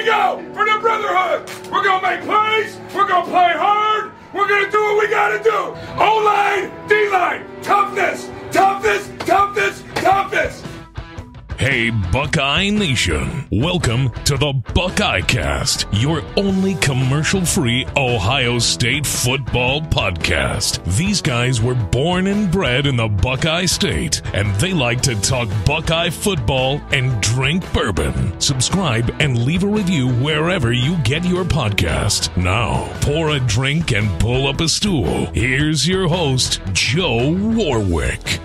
we go for the brotherhood. We're going to make plays. We're going to play hard. We're going to do what we got to do. O-line, D-line, toughness, toughness, toughness, toughness. Hey, Buckeye Nation. Welcome to the Buckeye Cast, your only commercial-free Ohio State football podcast. These guys were born and bred in the Buckeye State, and they like to talk Buckeye football and drink bourbon. Subscribe and leave a review wherever you get your podcast. Now, pour a drink and pull up a stool. Here's your host, Joe Warwick.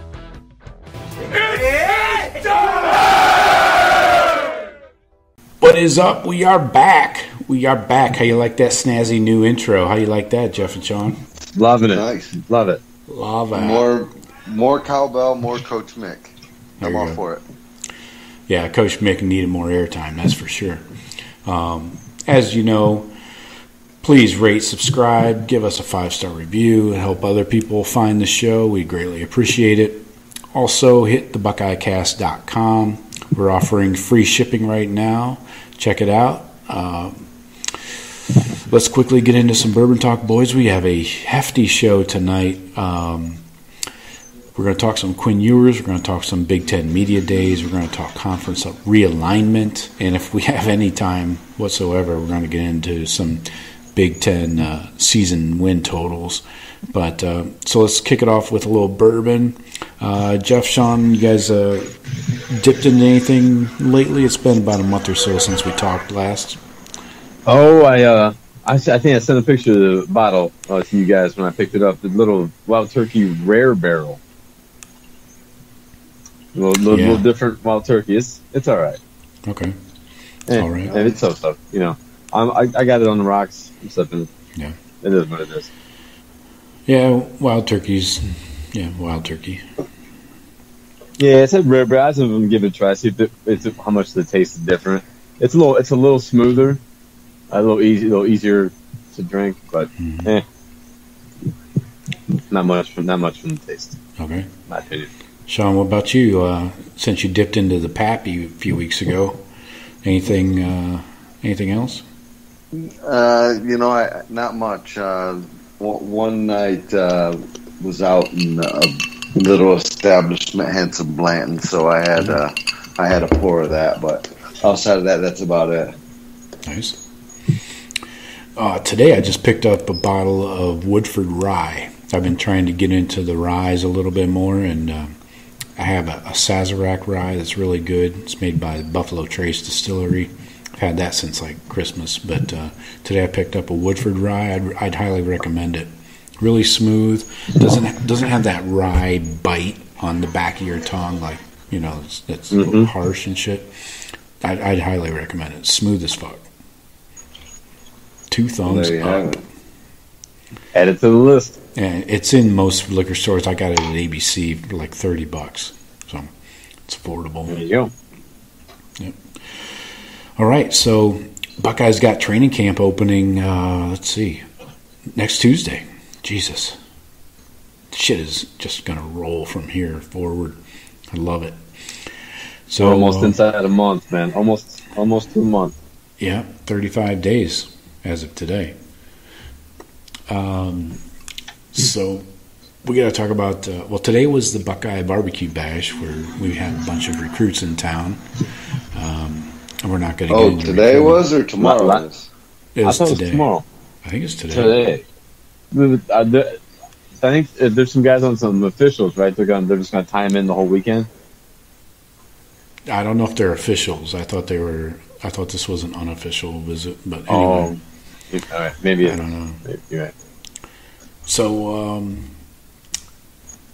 What is up? We are back. We are back. How you like that snazzy new intro? How you like that, Jeff and Sean? Loving it. Nice. Love it. Love it. More cowbell, more Coach Mick. I'm all for it. Yeah, Coach Mick needed more airtime, that's for sure. As you know, please rate, subscribe, give us a 5-star review, and help other people find the show. We greatly appreciate it. Also, hit the BuckeyeCast.com. We're offering free shipping right now. Check it out. Let's quickly get into some Bourbon Talk, boys. We have a hefty show tonight. We're going to talk some Quinn Ewers. We're going to talk some Big Ten Media Days. We're going to talk conference realignment. And if we have any time whatsoever, we're going to get into some Big Ten season win totals. But so let's kick it off with a little bourbon. Jeff, Sean, you guys dipped into anything lately? It's been about a month or so since we talked last. Oh, I think I sent a picture of the bottle to you guys when I picked it up. The little Wild Turkey Rare Barrel. A little different Wild Turkey. It's all right. Okay. All right. And it's so. You know, I got it on the rocks. I'm sipping. Yeah. It is what it is. Yeah, Wild Turkeys. Yeah, Wild Turkey. Yeah, it's a rare barrel. I just give it a try. See if how much the taste is different. It's a little smoother, a little easier to drink, but not much from the taste. Okay. In my opinion. Sean, what about you? Since you dipped into the PAC a few weeks ago, anything else? Not much. One night was out in a little establishment, Handsome Blanton, so I had a pour of that. But outside of that, that's about it. Nice. Today I just picked up a bottle of Woodford Rye. I've been trying to get into the ryes a little bit more, and I have a Sazerac rye that's really good. It's made by Buffalo Trace Distillery. I've had that since like Christmas, but today I picked up a Woodford Rye. I'd highly recommend it. Really smooth. Doesn't have that rye bite on the back of your tongue, like that's a little harsh and shit. I'd highly recommend it. Smooth as fuck. 2 thumbs up. Add it to the list. And it's in most liquor stores. I got it at ABC for like $30, so it's affordable. There you go. Yep. All right, so Buckeyes got training camp opening. Let's see, next Tuesday. Jesus, shit is just gonna roll from here forward. I love it. So we're almost inside a month, man. Almost 2 months. Yeah, 35 days as of today. So we got to talk about. Today was the Buckeye Barbecue Bash, where we had a bunch of recruits in town. And we're not going to get into today recruiting. Was or tomorrow was? It was today. It was tomorrow. I think it's today. I think there's some guys on some officials, right? They're just going to tie them in the whole weekend. I don't know if they're officials. I thought this was an unofficial visit, but anyway. All right. Maybe I don't know. You're right. So,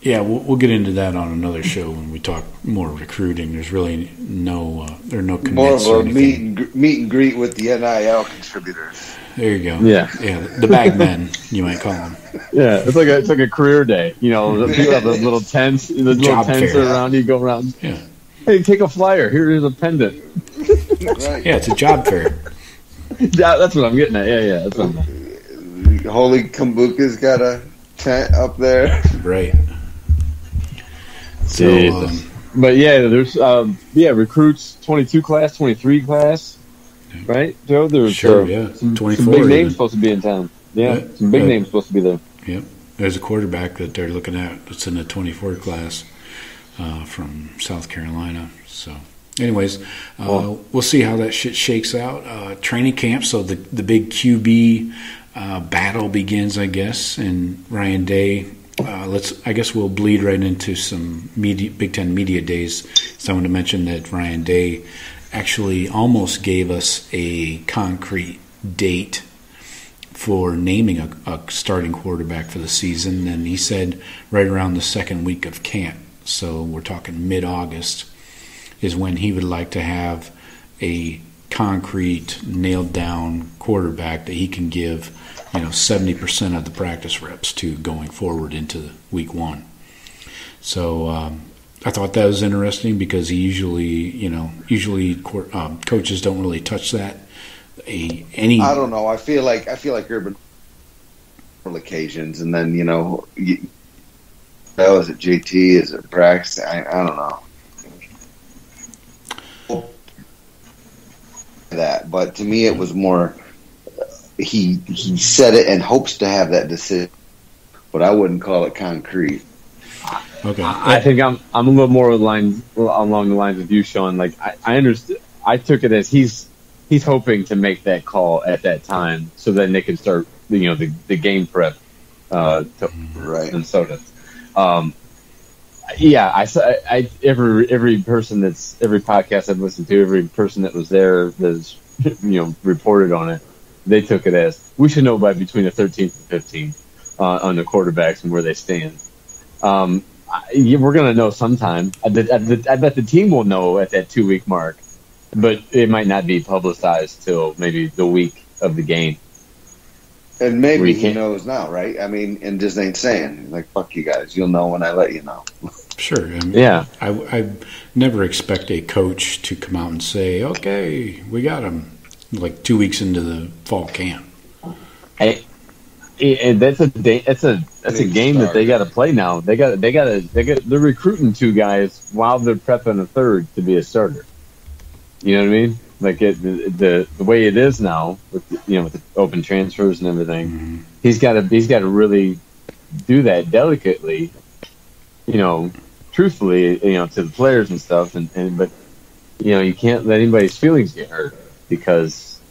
we'll get into that on another show when we talk more recruiting. There's really no commits more or of a anything. meet and greet with the NIL contributors. There you go. Yeah, the bag men, you might call them. Yeah, it's like a career day. People have those little tents, around you. Go around. Yeah. Hey, take a flyer. Here's a pendant. Right. Yeah, it's a job fair. Yeah, that's what I'm getting at. Yeah, that's what I'm getting at. Holy Kambuka's got a tent up there. Right. So, but yeah, there's recruits, 22 class, 23 class. right, Joe? There's some 24. big names supposed to be in town. Yeah, some big names supposed to be there. Yep. There's a quarterback that they're looking at that's in the 24 class from South Carolina. So, anyways, we'll see how that shit shakes out. Training camp, so the big QB battle begins, I guess, and Ryan Day. I guess we'll bleed right into some Big Ten media days. So I want to mention that Ryan Day actually almost gave us a concrete date for naming a starting quarterback for the season, and he said right around the second week of camp. So we're talking mid-August is when he would like to have a concrete, nailed-down quarterback that he can give 70% of the practice reps to going forward into week one. So I thought that was interesting because he usually coaches don't really touch that. I don't know. I feel like Urban occasions, and then is it JT? Is it Braxton? I don't know that, but to me it was more. He said it in hopes to have that decision, but I wouldn't call it concrete. Okay, I think I'm a little more along the lines of you, Sean. Like I understood. I took it as he's hoping to make that call at that time, so then they can start the game prep to Minnesota. Every person every podcast I've listened to, every person that was there that's reported on it. They took it as we should know by between the 13th and 15th on the quarterbacks and where they stand. We're going to know sometime. I bet the team will know at that 2-week mark, but it might not be publicized till maybe the week of the game. And maybe he knows now, right? I mean, and just ain't saying, like, fuck you guys. You'll know when I let you know. Sure. I never expect a coach to come out and say, okay, we got him. Like 2 weeks into the fall camp. That's a game that they got to play now. They're recruiting 2 guys while they're prepping a third to be a starter. You know what I mean? Like the way it is now with the open transfers and everything. Mm-hmm. He's got to really do that delicately. Truthfully, to the players and stuff. But you can't let anybody's feelings get hurt. Because,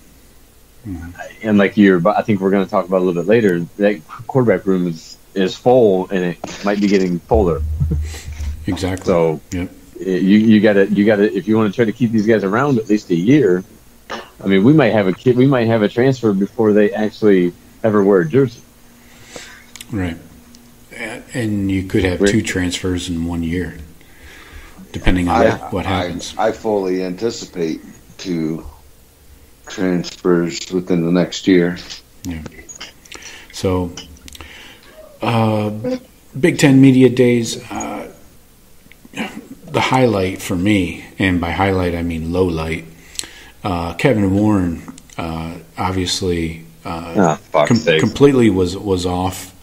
and like I think we're going to talk about a little bit later, that quarterback room is full, and it might be getting fuller. Exactly. So you got to if you want to try to keep these guys around at least a year. I mean, we might have a transfer before they actually ever wear a jersey. Right, and you could have 2 transfers in 1 year, depending on what happens. I fully anticipate 2 transfers within the next year. Yeah. So, Big Ten Media Days, the highlight for me, and by highlight I mean low light, Kevin Warren obviously completely was off,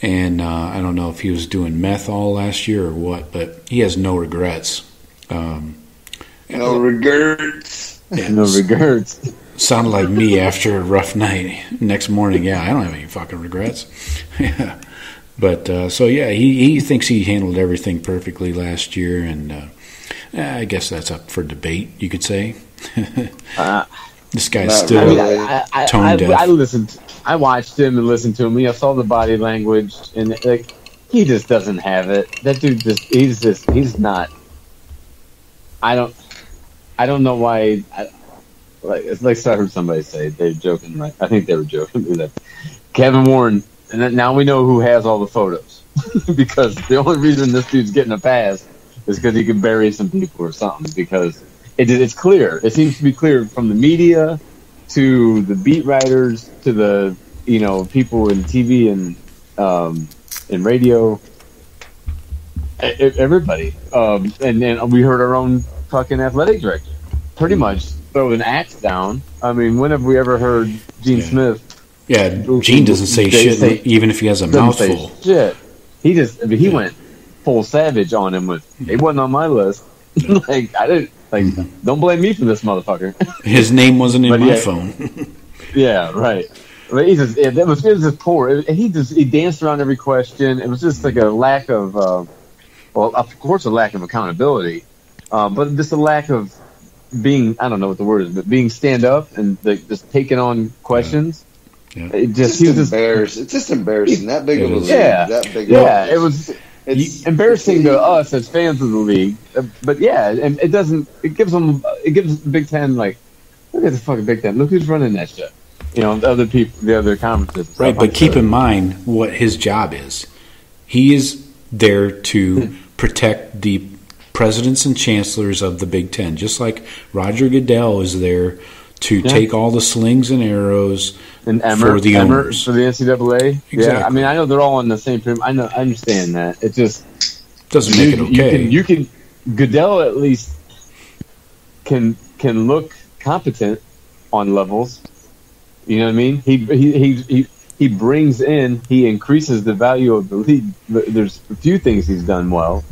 and I don't know if he was doing meth all last year or what, but he has no regrets. No regrets. Yeah, no regrets. Sounded like me after a rough night. Next morning, I don't have any fucking regrets. Yeah. But, he thinks he handled everything perfectly last year, and I guess that's up for debate, you could say. This guy's still tone deaf. I watched him and listened to him. I saw the body language, and he just doesn't have it. That dude he's not. I don't know why. It's like I heard somebody say they're joking. Right? I think they were joking. Like, Kevin Warren, and now we know who has all the photos because the only reason this dude's getting a pass is because he can bury some people or something. Because it's clear. It seems to be clear from the media to the beat writers to the people in TV and radio. Everybody, and then we heard our own fucking athletic director pretty much throw an axe down. I mean, when have we ever heard Gene Smith? Yeah, Gene doesn't say shit even if he has a mouthful. Shit, he went full savage on him. It wasn't on my list. Like I Like, don't blame me for this motherfucker. His name wasn't in my phone. Yeah, right. But it was just poor. He danced around every question. It was just like a lack of, well, of course, a lack of accountability, but just a lack of being, I don't know what the word is, but being stand up and just taking on questions. Yeah. It just embarrassing. It's just embarrassing. That big of a league. Yeah, that big it was. It's embarrassing to us as fans of the league, but yeah, and it gives the Big Ten, like, look at the fucking Big Ten. Look who's running that shit. You know, the other conferences. Right, but keep in mind what his job is. He is there to protect the presidents and chancellors of the Big Ten, just like Roger Goodell is there to take all the slings and arrows and for the owners. For the NCAA. Exactly. Yeah, I mean, I know they're all on the same prim. I understand that. It just doesn't make it okay. You can Goodell at least can look competent on levels. You know what I mean? He brings in, he increases the value of the league. There's a few things he's done well.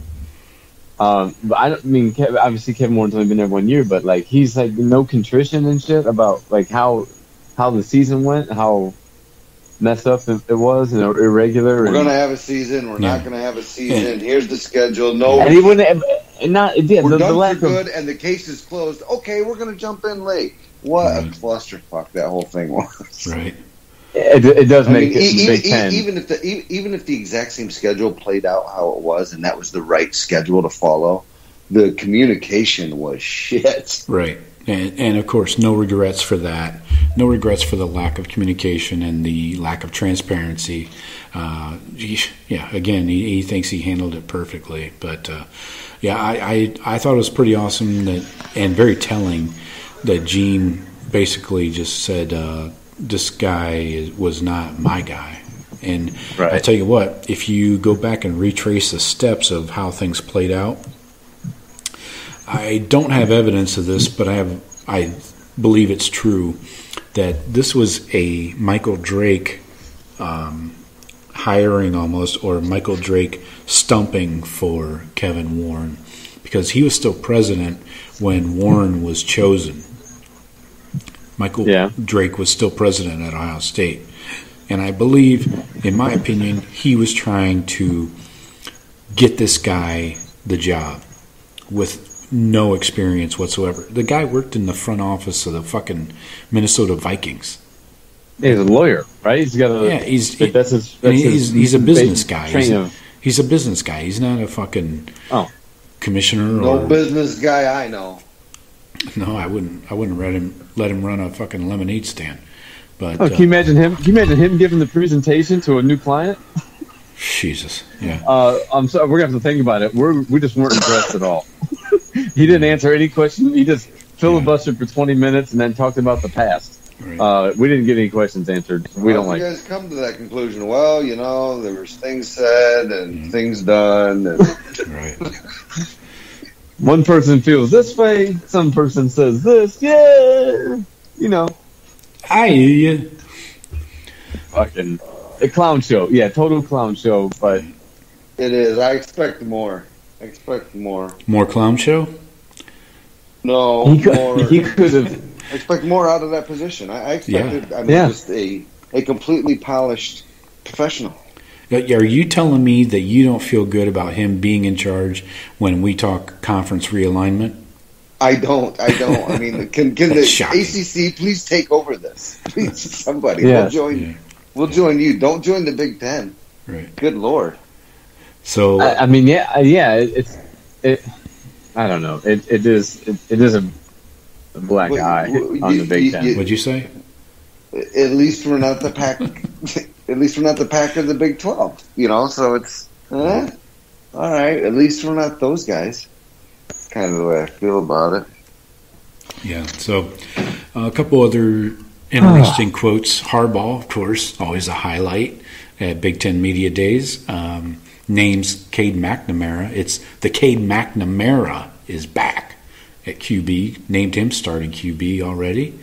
But I don't mean, obviously Kevin Warren's only been there 1 year, but like he's like no contrition and shit about like how the season went, how messed up it was and irregular. We're gonna have a season. We're not gonna have a season. Here's the schedule. No, and he wouldn't have, and not yeah. We're the done lack for good, of, and the case is closed. Okay, we're gonna jump in late. What a clusterfuck that whole thing was. Right. It does make it Big Ten. Even if the exact same schedule played out how it was, and that was the right schedule to follow, the communication was shit. Right. And of course, no regrets for that. No regrets for the lack of communication and the lack of transparency. Again, he thinks he handled it perfectly. But, I thought it was pretty awesome and very telling that Gene basically just said, this guy was not my guy. And I tell you what, if you go back and retrace the steps of how things played out, I don't have evidence of this, but I believe it's true that this was a Michael Drake hiring almost, or Michael Drake stumping for Kevin Warren, because he was still president when Warren was chosen. Michael Drake was still president at Ohio State. And I believe, in my opinion, he was trying to get this guy the job with no experience whatsoever. The guy worked in the front office of the fucking Minnesota Vikings. He's a lawyer, right? He's got a he's a business guy. He's a business guy. He's not a fucking commissioner. No business guy I know. No, I wouldn't let him run a fucking lemonade stand. But can you imagine him? Can you imagine him giving the presentation to a new client? Jesus, yeah. I'm sorry, we're gonna have to think about it. We just weren't impressed at all. He didn't answer any question. He just filibustered for 20 minutes and then talked about the past. Right. We didn't get any questions answered. We don't like. You guys come to that conclusion? Well, there was things said and things done. And right. One person feels this way. Some person says this. Yeah, I hear you. Fucking a clown show. Yeah, total clown show. But it is. I expect more. More clown show? No, he could have. I expect more out of that position. I expected. Just a completely polished professional. Are you telling me that you don't feel good about him being in charge when we talk conference realignment? I don't. I mean, can the shocking. ACC please take over this? Please, somebody. Yeah. We'll join you. Don't join the Big Ten. Right. Good Lord. So I mean, it's I don't know. It is a black eye on the Big Ten. What'd you say? At least we're not the PAC. At least we're not the PAC of the Big 12. So it's all right. At least we're not those guys. Kind of the way I feel about it. Yeah. So a couple other interesting quotes. Harbaugh, of course, always a highlight at Big Ten Media Days. Names Cade McNamara. It's the Cade McNamara is back at QB. Named him starting QB already.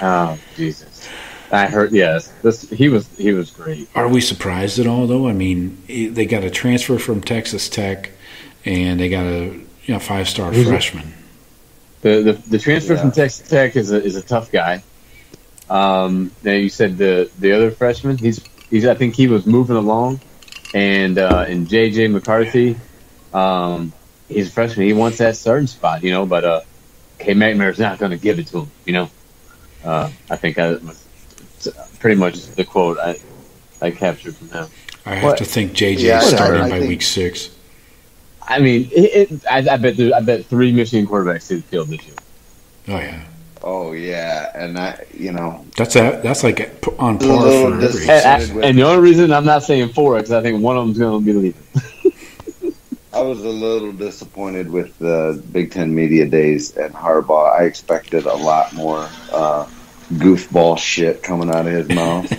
Oh Jesus! I heard. Yes, he was great. Are we surprised at all, though? I mean, they got a transfer from Texas Tech, and they got a 5-star freshman. The transfer from Texas Tech is a tough guy. Now you said the other freshman. He's I think he was moving along, and JJ McCarthy, he's a freshman. He wants that starting spot, but K McNamara's not going to give it to him, I think that was pretty much the quote I captured from him. I have to think JJ starting by week 6. I mean, I bet 3 Michigan quarterbacks see the field this year. Oh yeah. Oh yeah, and that's like on par for every. And the only reason I'm not saying 4 is I think one of them's going to be leaving. I was a little disappointed with the Big Ten media days and Harbaugh. I expected a lot more goofball shit coming out of his mouth,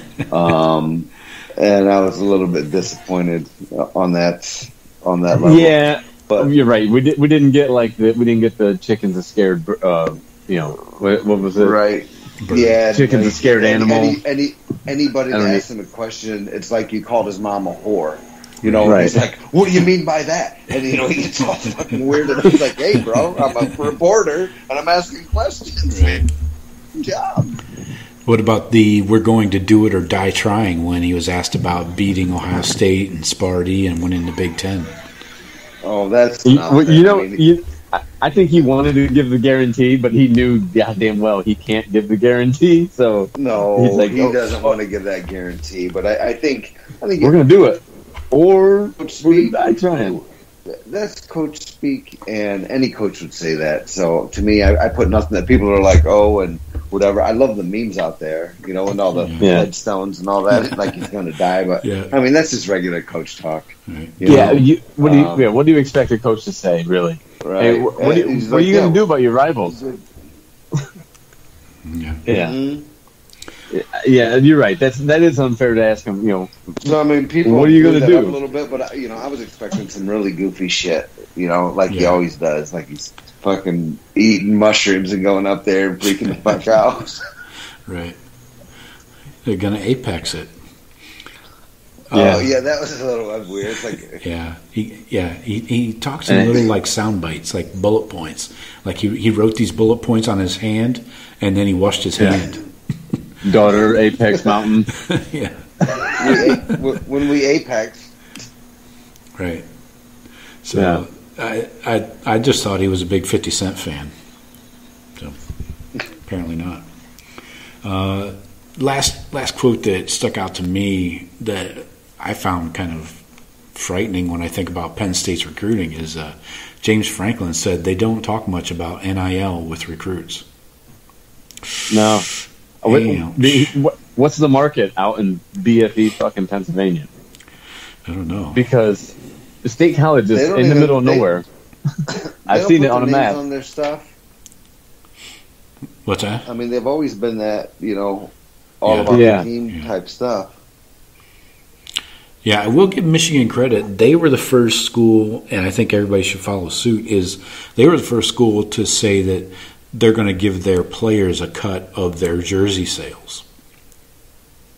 and I was a little bit disappointed on that level. Yeah, but you're right. We didn't get the chickens are scared. What was it? Right. Yeah. Chickens a scared animal. Anybody that asks him a question, it's like you called his mom a whore. Right. He's like, "What do you mean by that?" And he gets all fucking weird. And he's like, "Hey, bro, I'm a reporter and I'm asking questions." Right. Good job. What about the "we're going to do it or die trying" when he was asked about beating Ohio State and Sparty and winning the Big Ten? Oh, that's I think he wanted to give the guarantee, but he knew goddamn well he can't give the guarantee. So no, he's like, he doesn't want to give that guarantee. But I think we're going to do it, or we're die trying. That's coach speak, and any coach would say that. So to me, I put nothing that people are like, oh, and whatever. I love the memes out there, and all the headstones and all that, like he's going to die. But I mean, that's just regular coach talk. Right. What do you expect a coach to say, really? Right. Hey, what are you going to do about your rivals? Yeah. Mm-hmm. Yeah, you're right. That is unfair to ask him. So I mean, people. What are you going to do? A little bit, but I was expecting some really goofy shit. Like he always does. Like he's fucking eating mushrooms and going up there and freaking the fuck out. Right. They're going to apex it. Oh yeah, that was a little weird. It's like he talks in little like sound bites, like bullet points. Like he wrote these bullet points on his hand, and then he washed his hand. Daughter, Apex Mountain. Yeah. When we apex. Right. So I just thought he was a big 50 Cent fan. So apparently not. Last quote that stuck out to me that I found kind of frightening when I think about Penn State's recruiting is James Franklin said they don't talk much about NIL with recruits. No. What's the market out in BFE fucking Pennsylvania? I don't know. Because the State College is in the middle of nowhere. I've seen it on a map. On their stuff. What's that? I mean, they've always been that, all about the team type stuff. Yeah, I will give Michigan credit. They were the first school, and I think everybody should follow suit, they were the first school to say that they're going to give their players a cut of their jersey sales.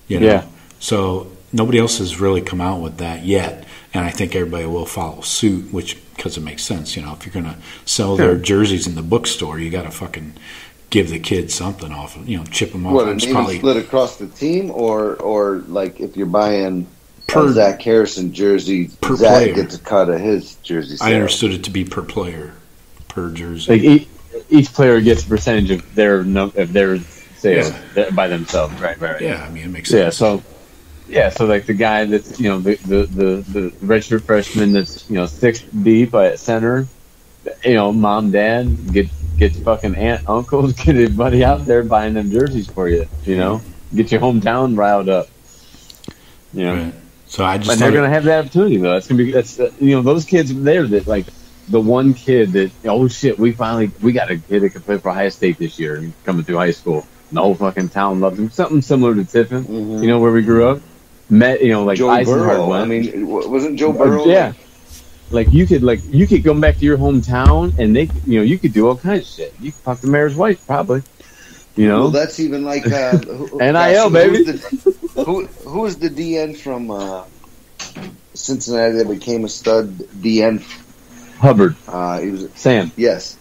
Yeah. So nobody else has really come out with that yet, and I think everybody will follow suit, because it makes sense. If you're going to sell their jerseys in the bookstore, you got to fucking give the kids something off, chip them off. What, an even split across the team, or like if you're buying Zach Harrison jersey, per Zach player gets a cut of his jersey sales. I understood it to be per player, per jersey. Like each player gets a percentage of their sales by themselves. Right. Yeah, I mean, it makes sense. So like the guy that's the redshirt freshman that's 6 deep at center, mom, dad, get fucking aunt, uncles, get everybody out there buying them jerseys for you. Get your hometown riled up. Right. So I just and they're gonna have that opportunity though. That's those kids there that like the one kid that we got a kid that can play for Ohio State this year coming through high school. And the whole fucking town loves him. Something similar to Tiffin, where we grew up. Met like Joe Eisenhart Burrow. I mean, wasn't Joe Burrow? Yeah. Like you could go back to your hometown and they you could do all kinds of shit. You could fuck the mayor's wife probably. Well, that's even like NIL, baby. Who was the DN from Cincinnati that became a stud DN? Hubbard. He was Sam. Yes.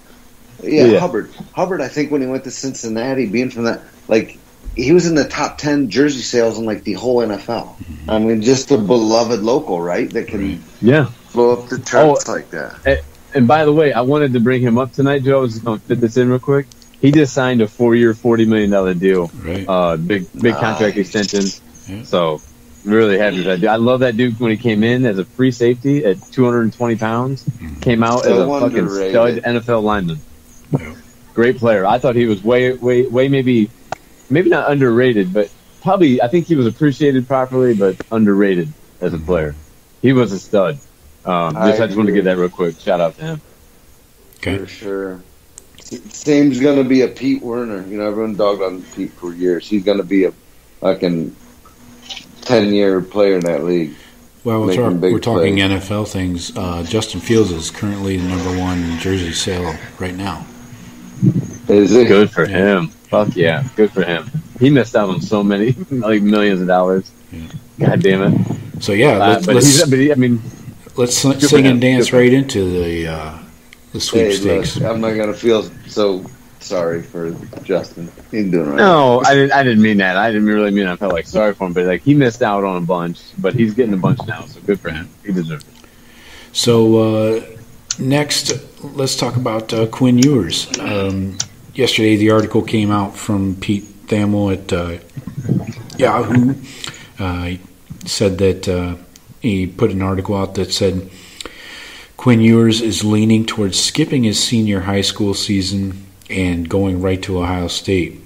Yeah, Hubbard. Hubbard, I think when he went to Cincinnati, being from that, like, he was in the top 10 jersey sales in, like, the whole NFL. I mean, just a beloved local, right? That can blow up the charts like that. And by the way, I wanted to bring him up tonight, Joe. I was going to fit this in real quick. He just signed a 4-year, $40 million deal. Right. Big contract extension. Yeah. So, really happy with that dude. I love that dude when he came in as a free safety at 220 pounds. Came out as a fucking stud NFL lineman. Yeah. Great player. I thought he was way maybe not underrated, but probably I think he was appreciated properly, but underrated as a player. He was a stud. I just wanted to get that real quick. Shout out to him. Okay. For sure. Same's going to be a Pete Werner. You know, everyone dogged on Pete for years. He's going to be a fucking 10-year player in that league. Well, we're talking NFL things. Justin Fields is currently the number 1 jersey sale right now. Is it? Good for him. Fuck yeah. Good for him. He missed out on so many, like millions of dollars. Yeah. God damn it. So, yeah. Let's sing and dance right into the sweepstakes. Hey, look, I'm not going to feel so sorry for Justin. He's doing right. No, I didn't mean that. I didn't really mean I felt like sorry for him, but like he missed out on a bunch, but he's getting a bunch now, so good for him. He deserves it. So next, let's talk about Quinn Ewers. Yesterday, the article came out from Pete Thamel at Yahoo. He said that he put an article out that said Quinn Ewers is leaning towards skipping his senior high school season and going right to Ohio State.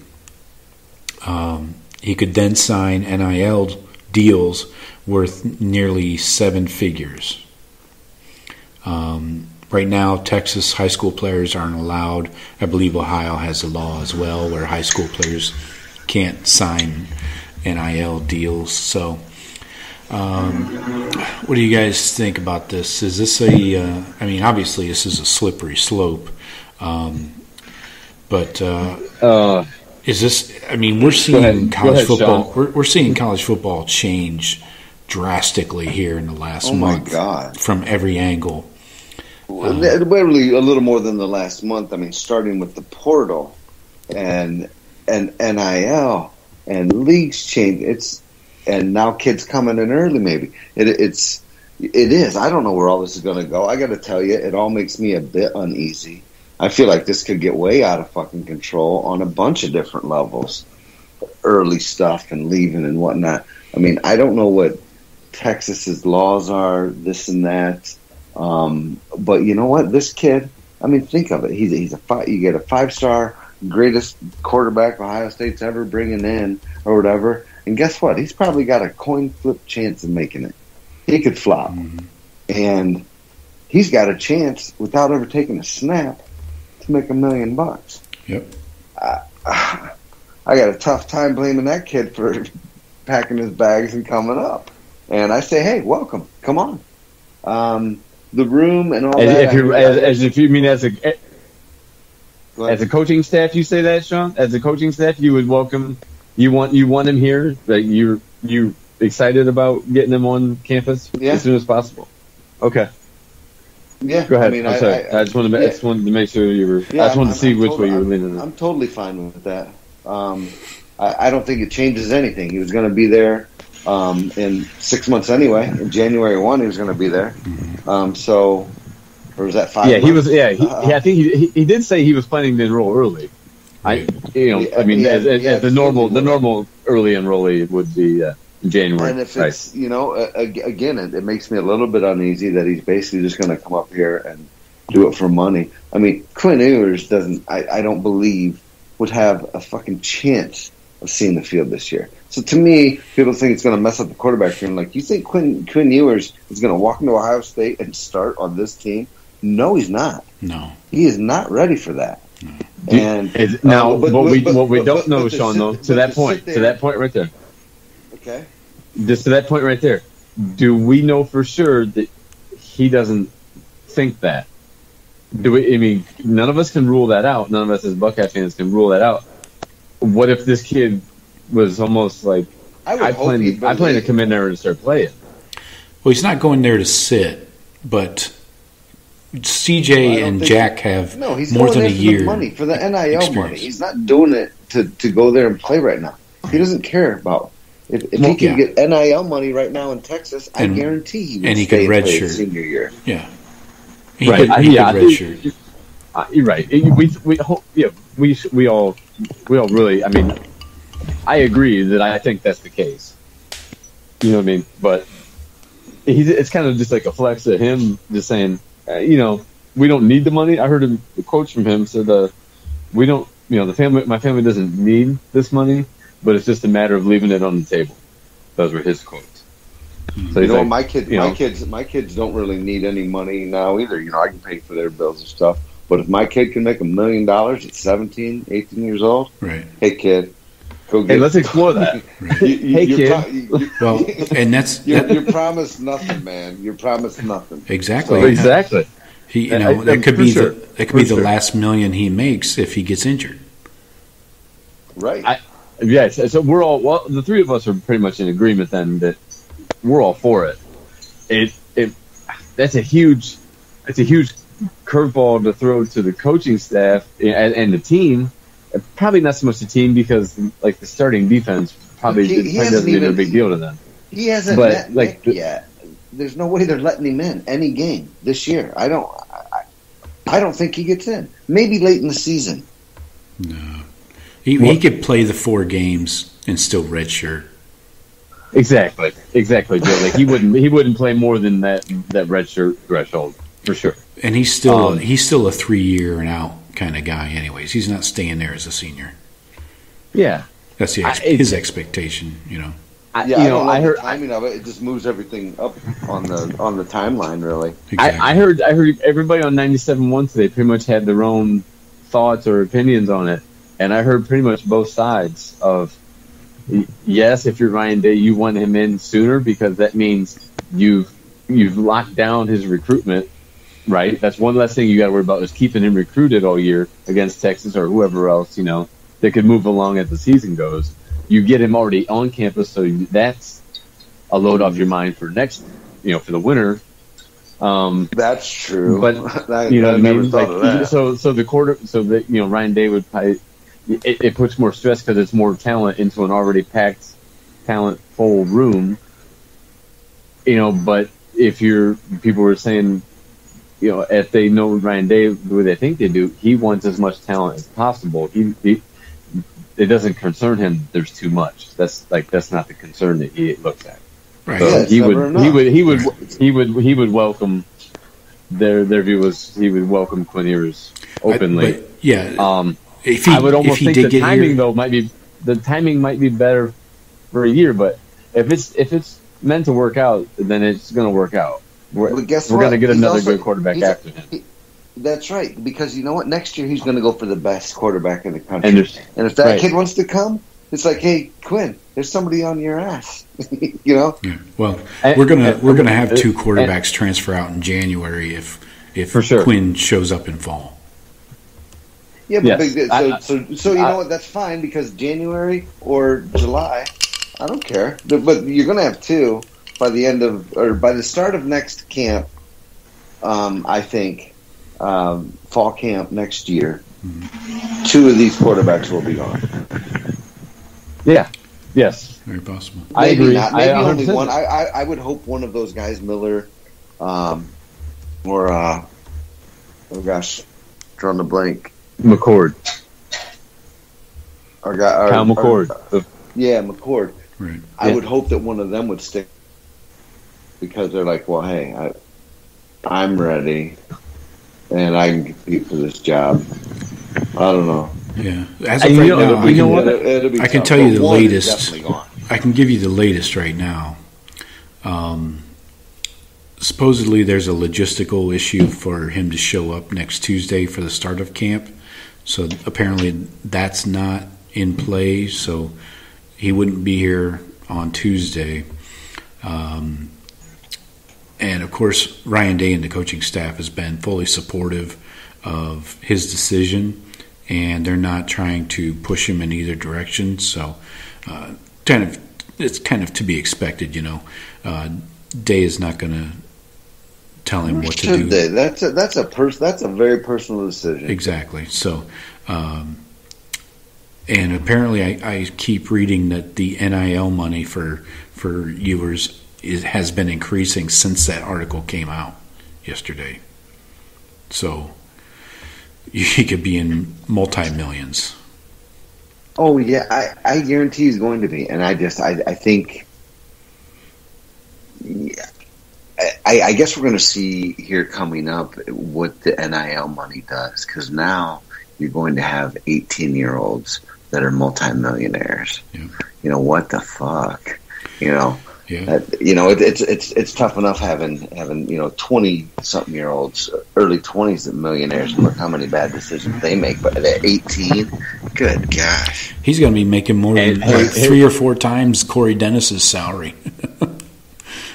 He could then sign NIL deals worth nearly 7 figures. Right now, Texas high school players aren't allowed. I believe Ohio has a law as well where high school players can't sign NIL deals. So, what do you guys think about this? Is this obviously this is a slippery slope. But is this? I mean, we're seeing college football. We're seeing college football change drastically here in the last month. Oh my God! From every angle. Literally a little more than the last month. I mean, starting with the portal and NIL and leagues change. And now kids coming in early. Maybe it is. I don't know where all this is going to go. I got to tell you, it all makes me a bit uneasy. I feel like this could get way out of fucking control on a bunch of different levels. Early stuff and leaving and whatnot. I mean, I don't know what Texas's laws are, this and that. But you know what? This kid, I mean, think of it. You get a 5-star, greatest quarterback Ohio State's ever bringing in or whatever. And guess what? He's probably got a coin flip chance of making it. He could flop. Mm-hmm. And he's got a chance without ever taking a snap to make $1 million. Yep. I got a tough time blaming that kid for packing his bags and coming up. And I say, hey, welcome. Come on. The room and all that. As a coaching staff, you say that, Sean? As a coaching staff, you would welcome. You want him here. Like you excited about getting him on campus as soon as possible. Okay. Yeah. Go ahead. I mean, I'm sorry. I just wanted to make sure you were. Yeah, I just wanted to see which way you were leaning. I'm totally fine with that. I don't think it changes anything. He was going to be there in 6 months anyway. In January 1, he was going to be there. So, or was that 5 months? He was. Yeah, I think he did say he was planning to enroll early. As the normal early enrollee would be in January. And if it's again, it makes me a little bit uneasy that he's basically just going to come up here and do it for money. I mean, Quinn Ewers I don't believe would have a fucking chance of seeing the field this year. So to me, people think it's going to mess up the quarterback room. Like, you think Quinn Ewers is going to walk into Ohio State and start on this team? No, he's not. No, he is not ready for that. No. And what we don't know, Sean, though, to that point right there. Okay. Just to that point right there. Do we know for sure that he doesn't think that? None of us can rule that out. None of us as Buckeye fans can rule that out. What if this kid was almost like, I plan to come in there and start playing? Well, he's not going there to sit, but CJ and Jack have he's more going than a there for year. the money, for the NIL money. experience. He's not doing it to go there and play right now. He doesn't care about. If he can get NIL money right now in Texas, I guarantee he would stay and play his senior year. Yeah. He could redshirt. You're right. We all really. I mean, I agree that I think that's the case. You know what I mean? But it's kind of just like a flex of him just saying, we don't need the money. I heard a quote from him said, "We don't. My family doesn't need this money, but it's just a matter of leaving it on the table." Those were his quotes. So my kids don't really need any money now either. I can pay for their bills and stuff. But if my kid can make $1 million at 17, 18 years old, right? Hey kid, go get. Hey, let's explore that. Hey kid, you're promised nothing, man. You're promised nothing. Exactly. So, exactly. That could be the last million he makes if he gets injured. Right. Yes. So we're all the three of us are pretty much in agreement then that we're all for it. That's a huge curveball to throw to the coaching staff and the team. Probably not so much the team because like the starting defense probably doesn't mean a big deal to them. He hasn't met Nick yet. There's no way they're letting him in any game this year. I don't think he gets in. Maybe late in the season. No, he could play the 4 games and still redshirt. Exactly, Joe. Like he wouldn't play more than that redshirt threshold for sure. And he's still a 3-year and out kind of guy. Anyways, he's not staying there as a senior. Yeah, that's his expectation. I heard the timing of it. It just moves everything up on the timeline, really. Exactly. I heard everybody on 97.1 today pretty much had their own thoughts or opinions on it, and I heard pretty much both sides of. Yes, if you're Ryan Day, you want him in sooner because that means you've locked down his recruitment, right? That's one less thing you got to worry about is keeping him recruited all year against Texas or whoever else that could move along as the season goes. You get him already on campus, so that's a load off your mind for next, for the winter. That's true, but what I mean. Like, so Ryan Day would probably. It puts more stress because it's more talent into an already packed, talent-full room. But if people were saying, if they know Ryan Day the way they think they do, he wants as much talent as possible. It doesn't concern him. There's too much. That's not the concern that he looks at. Right. So he would welcome their view was he would welcome Quinn Ewers openly. I would almost think the timing might be better for a year, but if it's meant to work out, then it's going to work out. We're going to get another good quarterback after him. That's right, because you know what? Next year he's going to go for the best quarterback in the country. And if that kid wants to come, it's like, hey, Quinn, there's somebody on your ass. Yeah. Well, we're gonna have 2 quarterbacks transfer out in January if for sure. Quinn shows up in fall. Yeah, but so you know what? That's fine because January or July, I don't care. But you're going to have 2 by the start of next camp. I think fall camp next year. 2 of these quarterbacks will be gone. Yeah. Yes. Very possible. I agree. Maybe only one. I would hope one of those guys, Miller, or oh gosh, drawing the blank. McCord. Kyle McCord. McCord. Right. I would hope that one of them would stick because they're like, well, hey, I'm ready, and I can compete for this job. I don't know. Yeah. As of right now, I can tell you the latest. I can give you the latest right now. Supposedly there's a logistical issue for him to show up next Tuesday for the start of camp. So apparently that's not in play, so he wouldn't be here on Tuesday. And, of course, Ryan Day and the coaching staff has been fully supportive of his decision, and they're not trying to push him in either direction. So it's kind of to be expected, Day is not going to tell him what to Should do. they? That's a very personal decision. Exactly. So, and apparently, I keep reading that the NIL money for Ewers has been increasing since that article came out yesterday. So he could be in multi-millions. Oh yeah, I guarantee he's going to be, and I think. Yeah, I guess we're going to see here coming up what the NIL money does, because now you're going to have 18-year-olds that are multimillionaires. Yeah. You know, what the fuck? You know, Yeah. It's tough enough having 20-something-year-olds, early 20s, that millionaires, and look how many bad decisions they make. But at 18, good gosh, he's going to be making more than 3 or 4 times Corey Dennis's salary.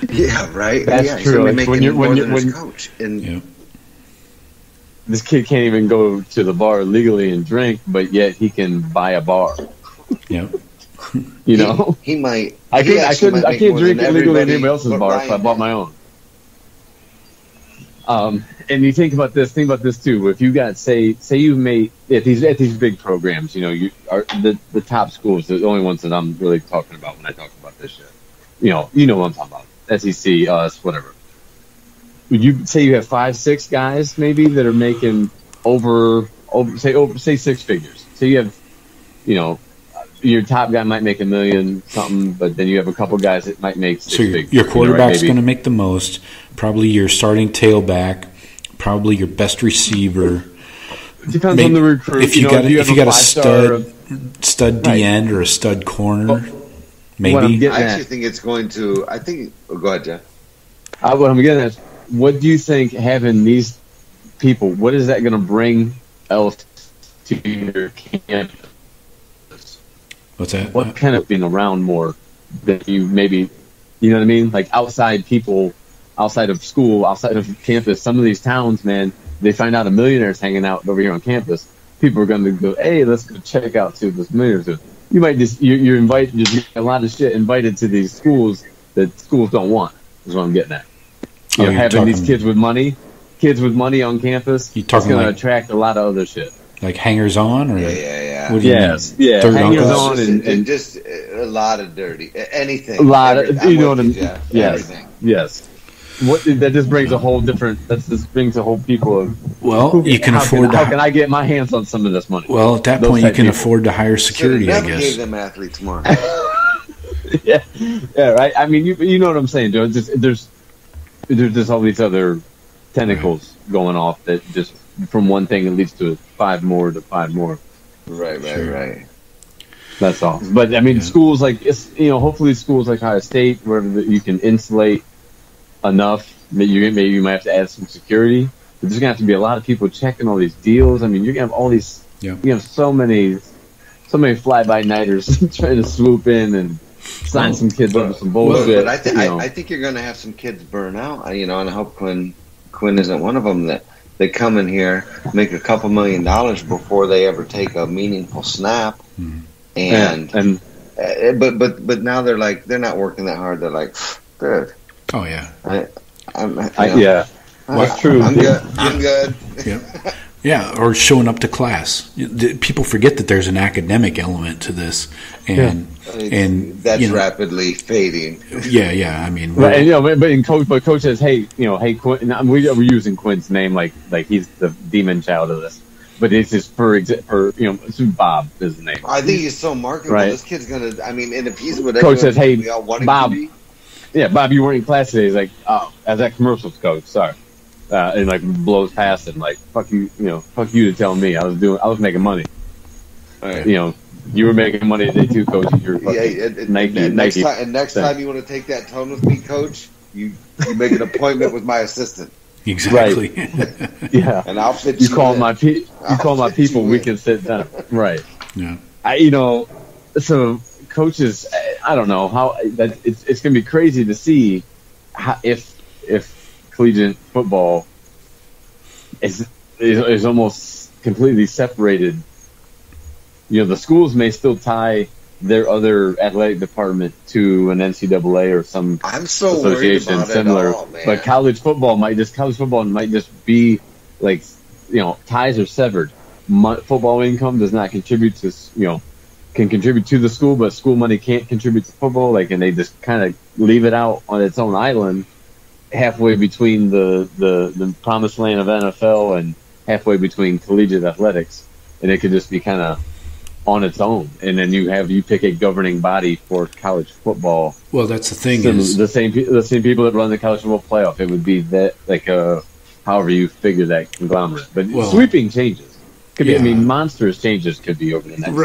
Yeah, right. That's yeah, true. He's Like, making more than his coach. And Yeah. This kid can't even go to the bar legally and drink, but yet he can buy a bar. Yeah. You know, he might. I he can't actually might make drink more than illegally at everybody anybody else's but bar, so I Ryan bought did. my own. And you think about this too. If you got say you made at these big programs, you are the top schools, the only ones that I'm really talking about when I talk about this shit. You know what I'm talking about. SEC, us, whatever. Would you say you have 5-6 guys maybe that are making over say 6 figures? So you have, your top guy might make $1 million something, but then you have a couple guys that might make 6 So figures. your quarterback's maybe. going to make the most, probably your starting tailback, probably your best receiver. Depends on the recruit. If you got a stud Right. D-end or a stud corner, What I'm maybe. getting I at, actually think it's going to. Go ahead, Jeff. what I'm getting at is, what do you think having these people, what is that going to bring else to your campus? What's that? What kind of being around more that you maybe, you know what I mean? Like outside people, outside of school, outside of campus, some of these towns, man, they find out a millionaire's hanging out over here on campus. People are going to go, hey, let's go check out, see what this millionaire's doing. You might you're invited, you get a lot of shit invited to these schools that schools don't want, is what I'm getting at. You're Having these talking- kids with money on campus, You it's talking going to like- attract a lot of other shit. Like hangers on, or Yeah. What do you Yes, mean? yeah, Third hangers uncles? on and just a lot of dirty anything. a lot of, Everything. you know I'm what I with mean? Jeff. Yes, Everything. yes. That just brings a whole different. That just brings a whole people of. Well, you can afford How to. can I get my hands on some of this money? Well, at that Those point, you type can people. afford to hire Should've security, I never gave guess. them athletes more. yeah, right. I mean, you know what I'm saying, Joe. There's just all these other tentacles going off that just from one thing it leads to 5 more to 5 more. Right. That's all. But I mean, schools like hopefully schools like Ohio State, wherever that you can insulate enough. Maybe you might have to add some security. But there's gonna have to be a lot of people checking all these deals. I mean, you're gonna have all these. Yeah. You have so many fly-by-nighters trying to swoop in and sign some kids up with some bullshit. But I think you're going to have some kids burn out. And I hope Quinn isn't one of them, that they come in here, make a couple $1 million before they ever take a meaningful snap, and but now they're not working that hard. They're like, dude, Oh yeah, yeah, that's true. I'm good. yeah, yeah. Or showing up to class. People forget that there's an academic element to this, and That's you know, rapidly fading. Yeah. I mean, Right, and coach says, hey, Quinn. We're using Quinn's name like he's the demon child of this, but it's just it's Bob is the name. I think he's so marketable. Right. This kid's gonna. I mean, and if he's what Coach says, hey, we all want him Bob. to be. Yeah, Bob, you weren't in class today. He's like, oh, as that commercials coach, sorry, and like blows past him, like fuck you, fuck you to tell me. I was making money. Right. You were making money today too, coach. You're fucking Nike. Next time you want to take that tone with me, coach, you make an appointment with my assistant, exactly. Yeah, and I'll fit you call in. my fit people. you We in. can sit down. Right. Yeah. So coaches, I don't know how that it's going to be crazy to see how, if collegiate football is almost completely separated. The schools may still tie their other athletic department to an NCAA or some I'm so worried association about similar. it all, man. But college football might just be like, ties are severed. Football income does not contribute to, can contribute to the school, but school money can't contribute to football. And they just kind of leave it out on its own island, halfway between the promised land of NFL and halfway between collegiate athletics, and it could just be kind of on its own. And then you pick a governing body for college football. Well, that's the thing is the same people that run the college football playoff. It would be that however you figure that conglomerate, but sweeping changes. Could be, monstrous changes could be over the next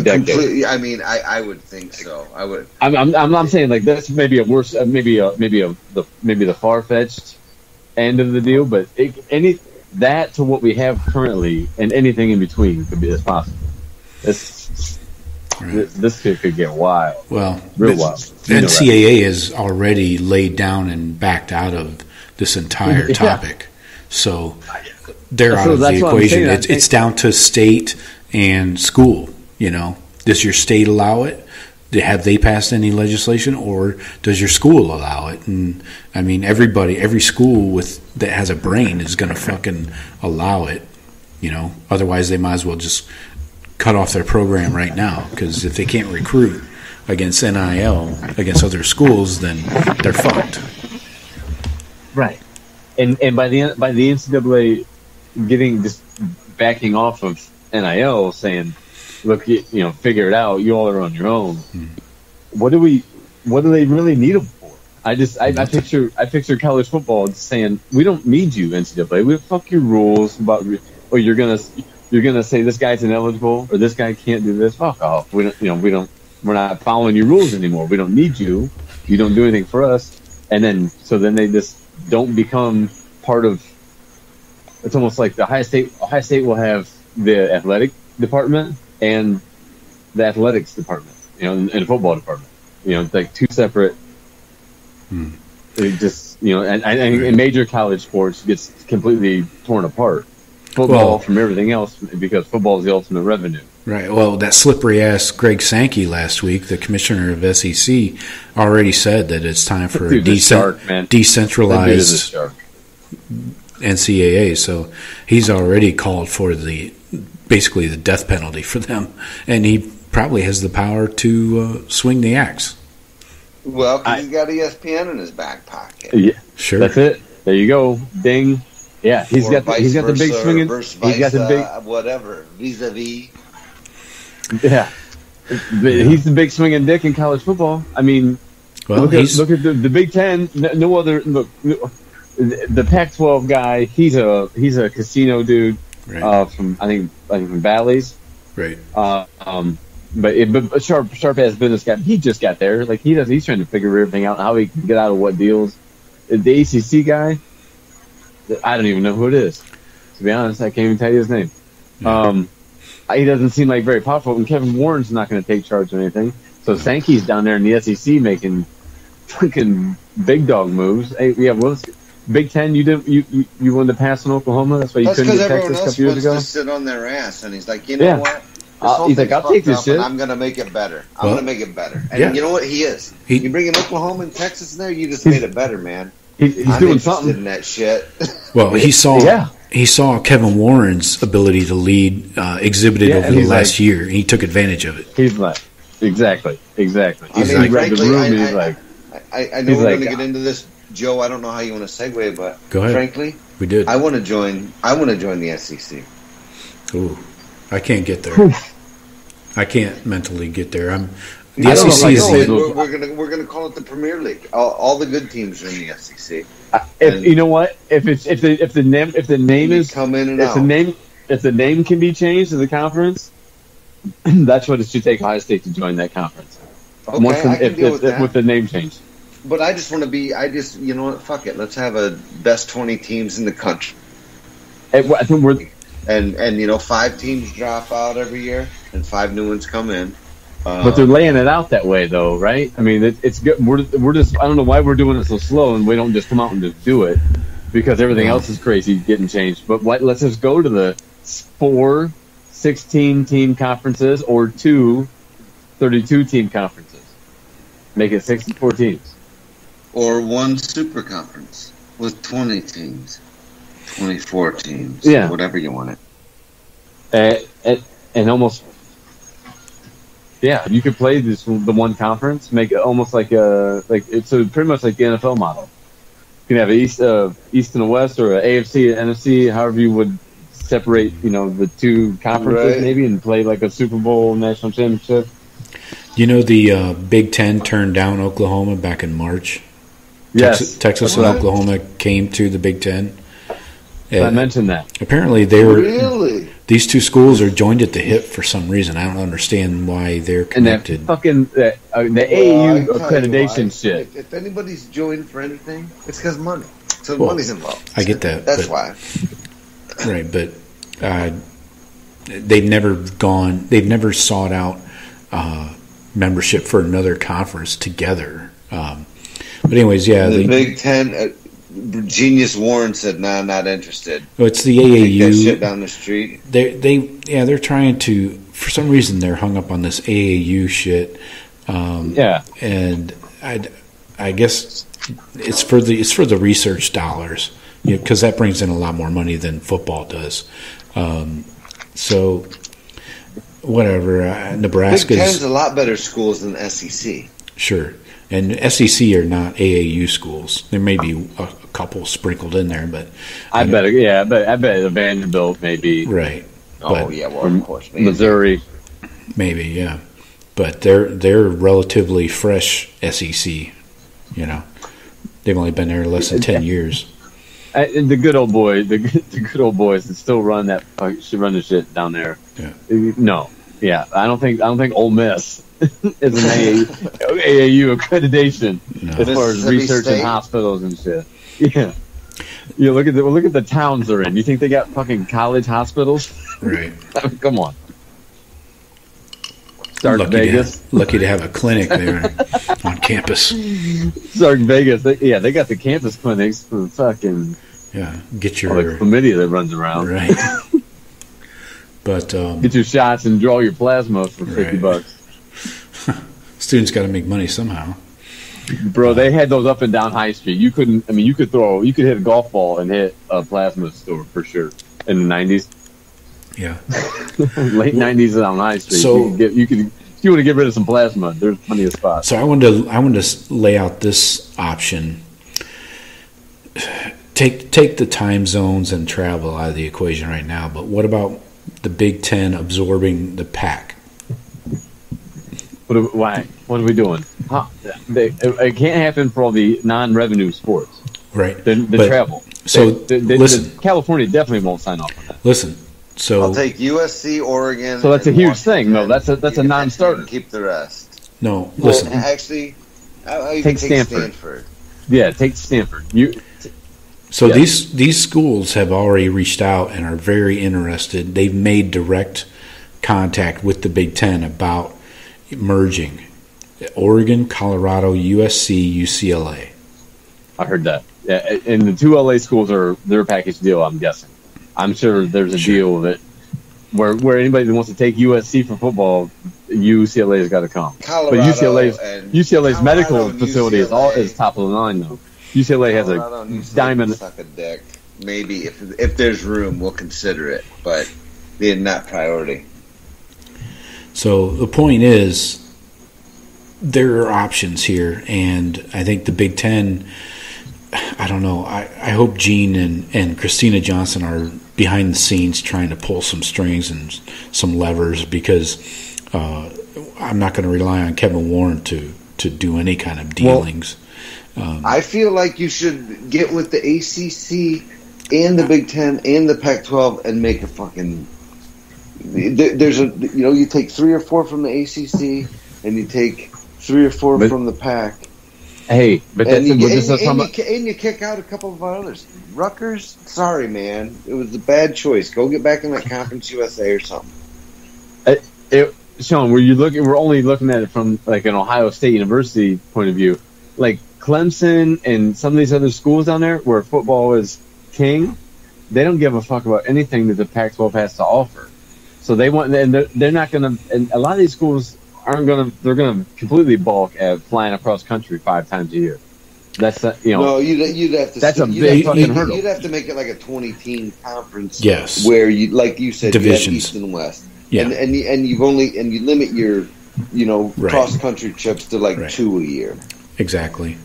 decade. I mean, I would think so. I would. I'm saying that's maybe a worse, maybe the far-fetched end of the deal, but that to what we have currently and anything in between is possible. This could get wild. Well, real wild. NCAA is already laid down and backed out of this entire topic, so. They're out of the equation. It's down to state and school. Does your state allow it? Have they passed any legislation, or does your school allow it? And I mean, every school that has a brain is going to fucking allow it. Otherwise they might as well just cut off their program right now. Because if they can't recruit against NIL against other schools, then they're fucked. Right. And by the NCAA. Just backing off of NIL, saying, "Look, figure it out. You all are on your own." What do they really need them for? I picture college football saying, "We don't need you, NCAA. We fuck your rules about, or you're gonna say this guy's ineligible or this guy can't do this. Fuck off. We're not following your rules anymore. We don't need you. You don't do anything for us." And then they just don't become part of. It's almost like the Ohio State will have the athletic department and the athletics department, and the football department. Like two separate. It just and major college sports gets completely torn apart. Football from everything else because football is the ultimate revenue. Right. Well, that slippery ass Greg Sankey last week, the commissioner of SEC, already said that it's time for a decentralized NCAA, so he's already called for basically the death penalty for them, and he probably has the power to swing the axe. Well, he's got ESPN in his back pocket. Yeah, sure. That's it. There you go. Ding. Yeah, he's got the big swinging. He's got the big whatever vis-a-vis. Yeah, he's the big swinging dick in college football. I mean, look at the Big Ten. No other look. The Pac-12 guy, he's a casino dude, right. From I think from Bally's, right? But sharp ass business guy. He just got there. He's trying to figure everything out, how he can get out of what deals. The ACC guy, I don't even know who it is. To be honest, I can't even tell you his name. He doesn't seem like very powerful, and Kevin Warren's not going to take charge of anything. So Sankey's down there in the SEC making fucking big dog moves. Hey, yeah, Big Ten, you wanted to pass in Oklahoma. That's why you couldn't get Texas a couple years ago. To sit on their ass, and he's like, you know what? He's like, I'll take this shit. I'm going to make it better. I'm going to make it better. And you know what? He is. You bring in Oklahoma and Texas in there, you just made it better, man. He's doing something in that shit. Well, he saw Kevin Warren's ability to lead exhibited over the last year, and he took advantage of it. He's like, exactly. He's frankly, read the room, and he's like, I know we're going to get into this. Joe, I don't know how you want to segue, but frankly, we did. I want to join the SEC. Ooh, I can't get there. I can't mentally get there. The SEC is we're gonna call it the Premier League. All the good teams are in the SEC. You know what? If the name can be changed to the conference, that's what it should take Ohio State to join that conference. Okay, I can deal with that. With the name change. But I just want to be. You know what? Fuck it. Let's have a best 20 teams in the country. I think and 5 teams drop out every year, and 5 new ones come in. But they're laying it out that way, though, right? I mean, it's good. We're just. I don't know why we're doing it so slow, and we don't just come out and just do it because everything else is crazy getting changed. But let's just go to the 4 16-team conferences or 2 32 team conferences. Make it 64 teams. Or one super conference with 20 teams, 24 teams, whatever you want it. And almost, you could play the one conference, make it almost like it's pretty much like the NFL model. You can have an East and a West, or an AFC and NFC, however you would separate, the two conferences maybe, and play like a Super Bowl national championship. The Big Ten turned down Oklahoma back in March. Yes, Texas and Oklahoma came to the Big Ten. I mentioned that. Apparently, these two schools are joined at the hip for some reason. I don't understand why they're connected. And that fucking the AAU accreditation shit. If anybody's joined for anything, it's because money. So money's involved. I get that. That's why. Right, but they've never sought out membership for another conference together. But anyways, the Big Ten. Genius Warren said, "Nah, not interested." Oh, it's the AAU. Take that shit down the street. They're trying to. For some reason, they're hung up on this AAU shit. And I guess it's for the research dollars, because that brings in a lot more money than football does. So whatever. Nebraska's Big Ten's a lot better schools than SEC. Sure. And SEC are not AAU schools. There may be a couple sprinkled in there, but I bet the Vanderbilt maybe. Right. Of course, Missouri, maybe, yeah. But they're relatively fresh SEC. They've only been there less than 10 years. The good old boys, the good old boys that still run that should run the shit down there. Yeah. No. Yeah. I don't think Ole Miss is an AAU accreditation as far as research in hospitals and shit. Yeah. Look at the towns they're in. You think they got fucking college hospitals? Right. I mean, come on. Stark Vegas. Lucky to have a clinic there on campus. Stark Vegas. They got the campus clinics for fucking get your chlamydia that runs around. Right. But get your shots and draw your plasma for $50. Students got to make money somehow. Bro, they had those up and down High Street. You could hit a golf ball and hit a plasma store for sure in the 90s. Yeah. Late 90s on High Street. So if you want to get rid of some plasma, there's plenty of spots. So I wanted to lay out this option. Take the time zones and travel out of the equation right now, but what about the Big Ten absorbing the PAC? Why? What are we doing? It can't happen for all the non-revenue sports. Right. The travel. So listen. California definitely won't sign off on that. Listen. So I'll take USC, Oregon. So that's a huge thing. No, that's a non-starter. Keep the rest. No, listen. Well, actually, take Stanford. Yeah, take Stanford. These schools have already reached out and are very interested. They've made direct contact with the Big Ten about merging Oregon, Colorado, USC, UCLA. I heard that. Yeah, and the two LA schools are their package deal, I'm guessing. I'm sure there's a deal that where anybody that wants to take USC for football, UCLA has got to come. Colorado, but UCLA's medical facility is top of the line though. UCLA has a diamond. Suck a dick. Maybe if there's room, we'll consider it, but they're not priority. So the point is, there are options here, and I think the Big Ten, I don't know, I hope Gene and Christina Johnson are behind the scenes trying to pull some strings and some levers, because I'm not going to rely on Kevin Warren to do any kind of dealings. I feel like you should get with the ACC and the Big Ten and the Pac-12 and make a fucking... you take 3 or 4 from the ACC and you take 3 or 4 from the PAC. Hey, but and you kick out a couple of others. Rutgers, sorry man, it was a bad choice. Go get back in that Conference USA or something. Sean, we're only looking at it from like an Ohio State University point of view. Like Clemson and some of these other schools down there where football is king, they don't give a fuck about anything that the Pac-12 has to offer. So they want, and they're not going to. And a lot of these schools they're gonna completely balk at flying across country 5 times a year. That's No, you'd have to. That's a big fucking hurdle. You'd have to make it like a 20-team conference. Yes. Where you, like you said, divisions, you have East and West. Yeah. And you limit your, cross country trips to like 2 a year. Exactly.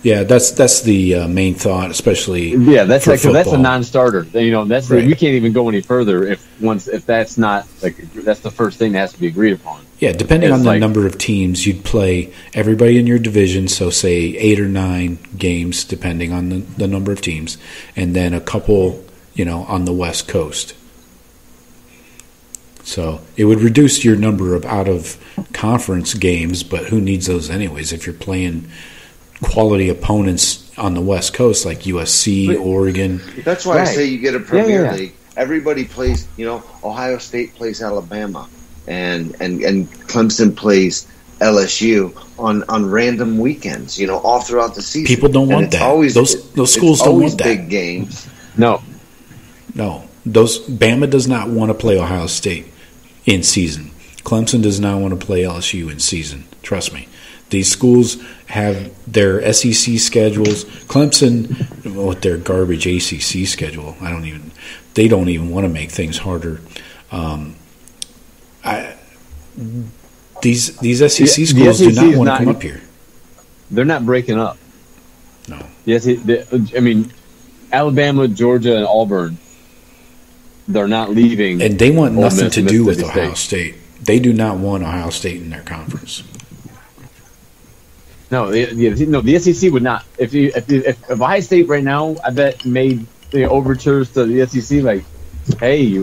Yeah, that's the main thought, especially. Yeah, that's for like football. That's a non-starter. That's Right. we can't even go any further if that's not like that's the first thing that has to be agreed upon. Yeah, depending It's on the like- number of teams, you'd play everybody in your division, so say 8 or 9 games, depending on the number of teams, and then a couple, on the West Coast. So it would reduce your number of out-of-conference games, but who needs those anyways if you're playing quality opponents on the West Coast like USC, Oregon. That's why I say you get a Premier Yeah. League. Everybody plays, Ohio State plays Alabama, and Clemson plays LSU on random weekends, all throughout the season. People don't want it's that. Always, Those schools it's don't always want that. big games. No, Bama does not want to play Ohio State in season. Clemson does not want to play LSU in season. Trust me. These schools have their SEC schedules. Clemson, with their garbage ACC schedule, they don't even want to make things harder. These SEC schools do not want to come up here. They're not breaking up. No. Yes, Alabama, Georgia, and Auburn. They're not leaving, And they want Ole nothing Miss, to do with Mississippi Ohio State. They do not want Ohio State in their conference. No, the SEC would not. If Ohio State right now, I bet made the overtures to the SEC like, hey,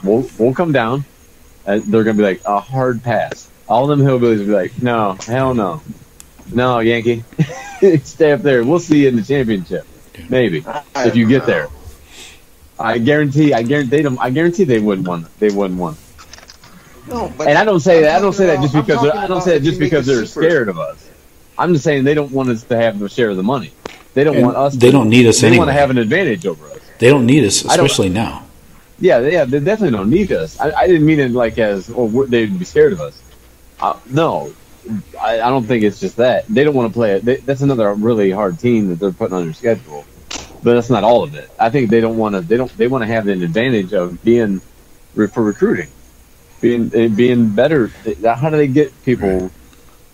we'll come down. They're gonna be like a hard pass. All them hillbillies will be like, no, hell no, Yankee, stay up there. We'll see you in the championship, maybe if you get there. I guarantee they wouldn't want. They wouldn't want. No, but And I don't say that. I don't say that I'm just because. talking I don't say that about just if you make because a they're super- scared of us. I'm just saying they don't want us to have a share of the money. They don't And want us. they don't need us They want anyway. to have an advantage over us. They don't need us, I don't- especially now. Yeah, they definitely don't need us. I didn't mean it like as they'd be scared of us. No, I don't think it's just that they don't want to play it. That's another really hard team that they're putting on their schedule, but that's not all of it. I think they don't want to. They want to have an advantage of being for recruiting, being better. How do they get people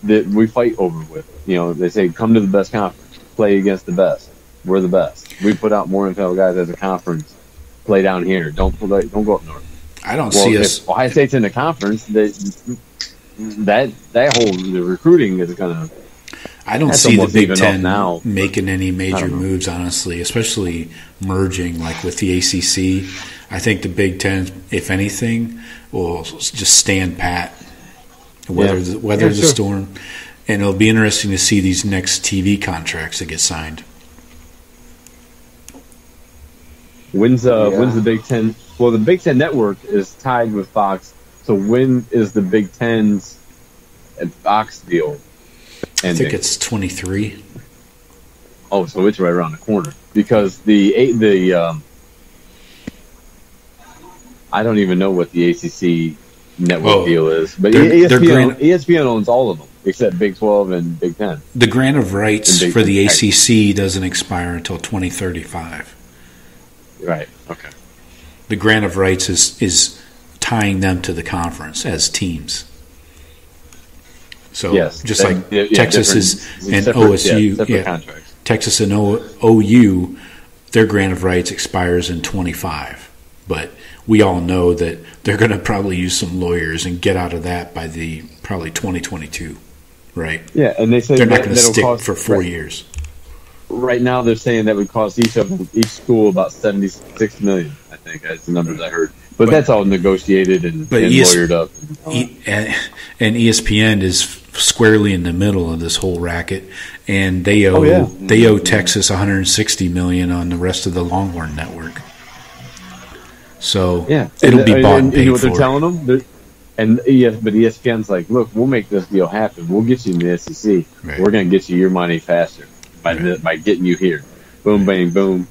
that we fight over with? They say come to the best conference, play against the best. We're the best. We put out more NFL guys as a conference. Play down here. Don't go up north. I don't see us. If Ohio State's in the conference, that whole the recruiting is gonna. I don't That's see the almost Big even Ten up now. making any major know. moves, honestly, especially merging like with the ACC. I think the Big Ten, if anything, will just stand pat, weather the sure. storm, and it'll be interesting to see these next TV contracts that get signed. When's the Big Ten? Well, the Big Ten network is tied with Fox. So when is the Big Ten's and Fox deal ending? I think it's 23. Oh, so it's right around the corner because the I don't even know what the ACC network deal is, but ESPN owns all of them except Big 12 and Big 10. The grant of rights The Big for the Ten. ACC doesn't expire until 2035. Right. Okay. The grant of rights is tying them to the conference as teams. So Yes. just And, like Texas is and OSU, separate contracts. Texas and OU, their grant of rights expires in 25. But we all know that they're going to probably use some lawyers and get out of that by probably 2022, right? Yeah, and they say They're not going to that'll stick cost- for 4 right. years. Right now, they're saying that would cost each school about $76 million. I think that's the numbers I heard. But that's all negotiated and lawyered up. And ESPN is squarely in the middle of this whole racket, and they owe Texas $160 million on the rest of the Longhorn network. So it'll be bought and paid you know what for. they're telling them? But ESPN's like, look, we'll make this deal happen. We'll get you in the SEC. Right. We're going to get you your money faster by getting you here. Boom, bang, boom.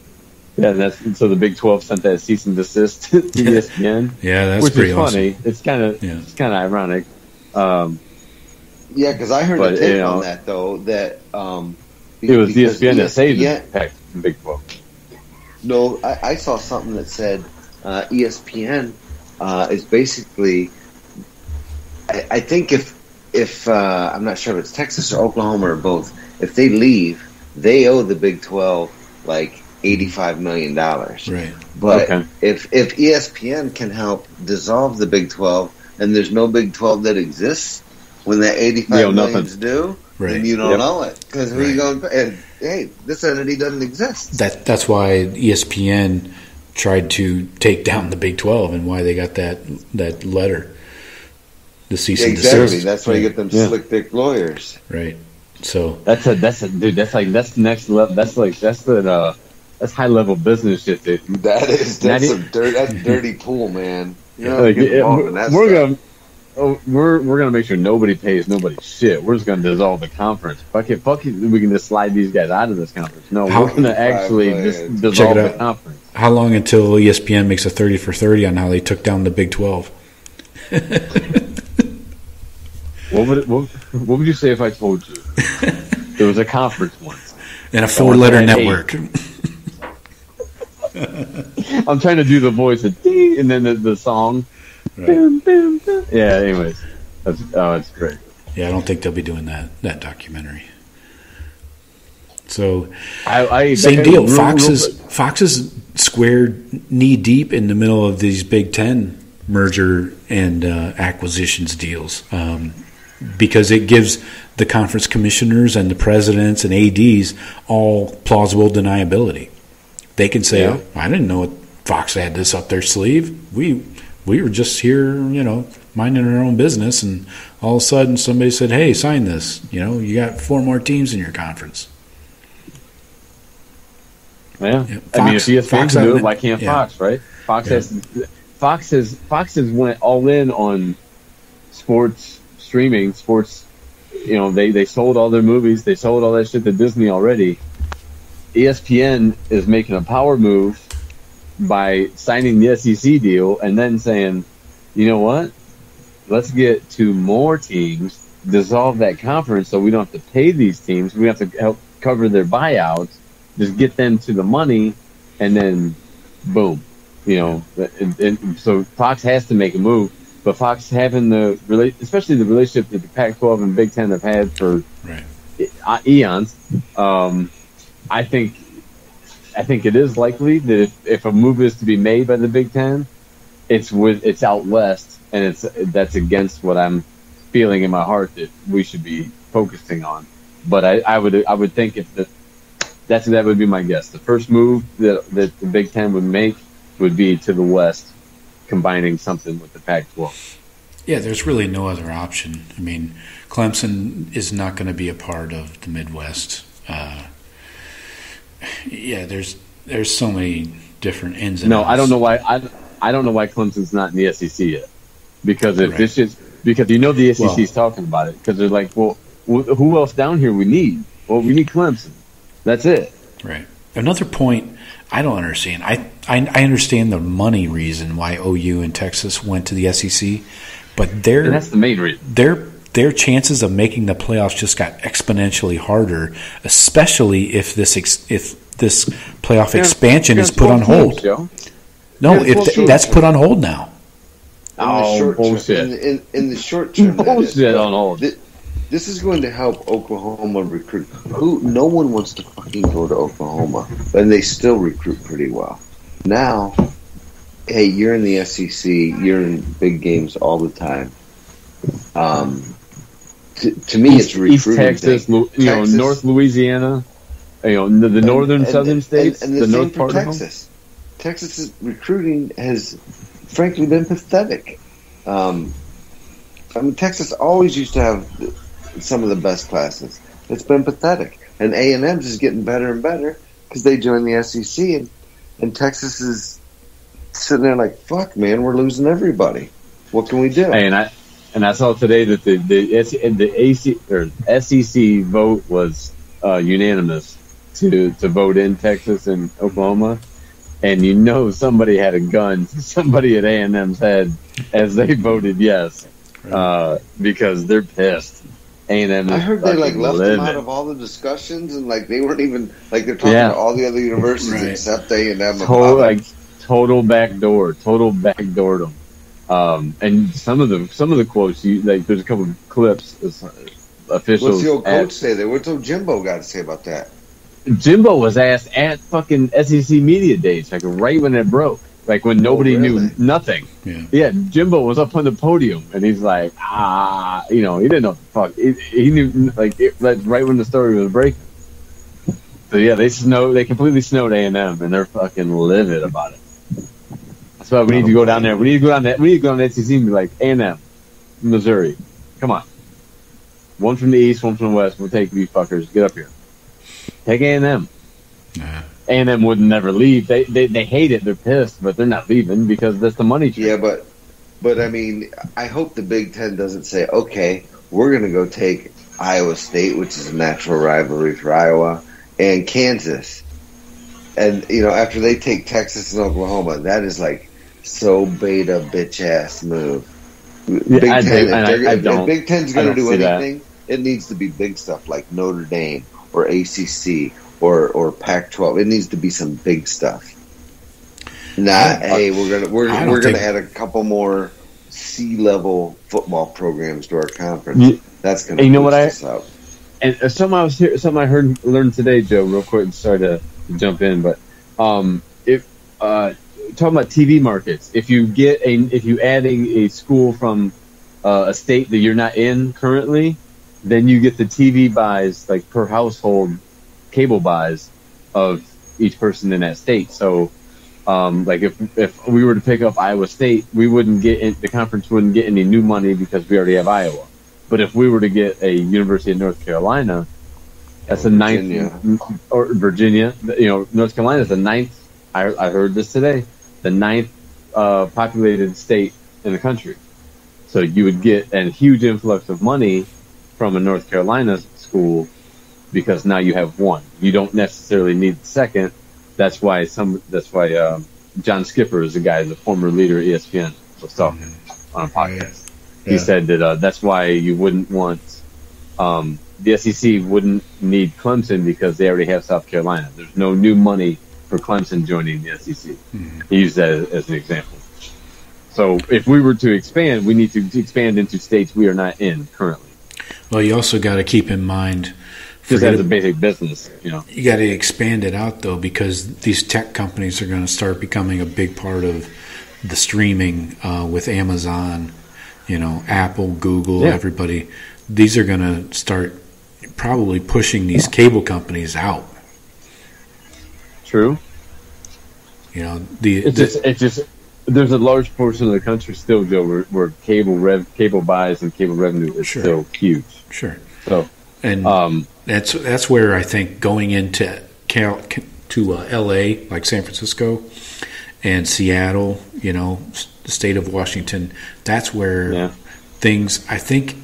Yeah, so the Big 12 sent that cease and desist to ESPN. Yeah, that's which pretty is awesome. funny. It's kind of ironic. Yeah, because I heard But, a take you know, on that though. That it was ESPN that saved yeah, the Pac Big 12. No, I saw something that said ESPN is basically. I think if I'm not sure if it's Texas or Oklahoma or both, if they leave, they owe the Big 12 like $85 million. Right. But if ESPN can help dissolve the Big 12, and there's no Big 12 that exists when that $85 million's due, then you don't owe it because who are you going to pay? And, hey, this entity doesn't exist. That's why ESPN tried to take down the Big 12 and why they got that letter. The cease and desist. Exactly. That's why you get them slick dick lawyers. Right. So that's the next level. That's high level business shit, dude. That's dirty pool, man. We're gonna make sure nobody pays nobody shit. We're just gonna dissolve the conference. Fuck it. We can just slide these guys out of this conference. No, we're gonna actually just dissolve the conference. How long until ESPN makes a 30 for 30 on how they took down the Big 12? What would you say if I told you there was a conference once and a 4-letter network? I'm trying to do the voice of ding, and then the song. Right. Boom, boom, boom. Yeah. Anyways, it's great. Yeah, I don't think they'll be doing that documentary. So, same deal. Fox is square knee deep in the middle of these Big Ten merger and acquisitions deals, because it gives the conference commissioners and the presidents and ADs all plausible deniability. They can say, "Oh, I didn't know Fox had this up their sleeve. We were just here, minding our own business, and all of a sudden somebody said, 'Hey, sign this. You got 4 more teams in your conference.'" Yeah. I mean, if ESPN can do it, why can't Fox? Right? Fox has went all in on sports streaming, sports. They sold all their movies, they sold all that shit to Disney already. ESPN is making a power move by signing the SEC deal and then saying, you know what? Let's get 2 more teams, dissolve that conference so we don't have to pay these teams. We have to help cover their buyouts, just get them to the money, and then boom. And so Fox has to make a move, but Fox having especially the relationship that the Pac-12 and Big Ten have had for eons, I think it is likely that if a move is to be made by the Big Ten, it's out west, and that's against what I'm feeling in my heart that we should be focusing on. But I would think that would be my guess. The first move that the Big Ten would make would be to the west, combining something with the Pac-12. Yeah, there's really no other option. I mean, Clemson is not going to be a part of the Midwest. There's so many different ins and outs. I don't know why. I don't know why Clemson's not in the SEC yet. Because the SEC is talking about it. Because they're like, well, who else down here we need? Well, we need Clemson. That's it. Right. Another point I don't understand. I understand the money reason why OU and Texas went to the SEC, but and that's the main reason. Their chances of making the playoffs just got exponentially harder, especially if this playoff expansion is put on hold. That's put on hold now. Bullshit. In the short term, bullshit on hold. This is going to help Oklahoma recruit. No one wants to fucking go to Oklahoma, and they still recruit pretty well. Now, hey, you're in the SEC. You're in big games all the time. To me, it's recruiting. East Texas, North Louisiana, the northern southern states, and the north part of Texas. Texas's recruiting has, frankly, been pathetic. Texas always used to have some of the best classes. It's been pathetic, and A&M's is getting better and better because they joined the SEC, and Texas is sitting there like, "Fuck, man, we're losing everybody. What can we do?" Hey, and I saw today that the SEC vote was unanimous to vote in Texas and Oklahoma, and somebody had a gun to somebody at A&M's head as they voted yes, because they're pissed. A&M. I heard they like left living. them out of all the discussions, and like they weren't even like they're talking to all the other universities except A&M. Total backdoored them. And some of the quotes, there's a couple of clips. Officials. What's the old coach say there? What's old Jimbo got to say about that? Jimbo was asked at fucking SEC Media Days, like right when it broke, like when nobody knew nothing. Yeah, Jimbo was up on the podium, and he's like, he didn't know the fuck. He knew, like right when the story was breaking. So yeah, they completely snowed A&M, and they're fucking livid about it. That's why we need to go down there. We need to go down to SEC and be like, A&M, Missouri, come on. One from the east, one from the west. We'll take you fuckers. Get up here. Take A&M. A&M would never leave. They hate it. They're pissed, but they're not leaving because that's the money tree. Yeah, but I mean, I hope the Big Ten doesn't say, okay, we're going to go take Iowa State, which is a natural rivalry for Iowa, and Kansas. And, after they take Texas and Oklahoma, that is like so beta bitch-ass move. Big Ten, if Big Ten's going to do anything, it needs to be big stuff like Notre Dame or ACC or Pac-12. It needs to be some big stuff. Hey, we're gonna add a couple more C-level football programs to our conference. That's gonna boost us out. And something I learned today, Joe. Real quick, sorry to jump in, but talking about TV markets, if you adding a school from a state that you're not in currently, then you get the TV buys, like per household cable buys of each person in that state. So, like if we were to pick up Iowa State, the conference wouldn't get any new money because we already have Iowa. But if we were to get a University of North Carolina, that's ninth, or Virginia, North Carolina is the ninth. I heard this today. The ninth populated state in the country. So you would get a huge influx of money from a North Carolina school because now you have one. You don't necessarily need the second. That's why John Skipper is the former leader of ESPN, was talking on a podcast. He said that that's why you wouldn't want the SEC wouldn't need Clemson because they already have South Carolina. There's no new money for Clemson joining the SEC. He used that as an example. So if we were to expand, we need to expand into states we are not in currently. Well, you also got to keep in mind, just as a basic business, you got to expand it out though, because these tech companies are going to start becoming a big part of the streaming with Amazon, Apple, Google, everybody. These are going to start probably pushing these cable companies out. True. It's just there's a large portion of the country still, Joe, where cable buys and cable revenue is still huge. Sure. So, and that's where I think going into L.A., like San Francisco and Seattle, the state of Washington, that's where things. I think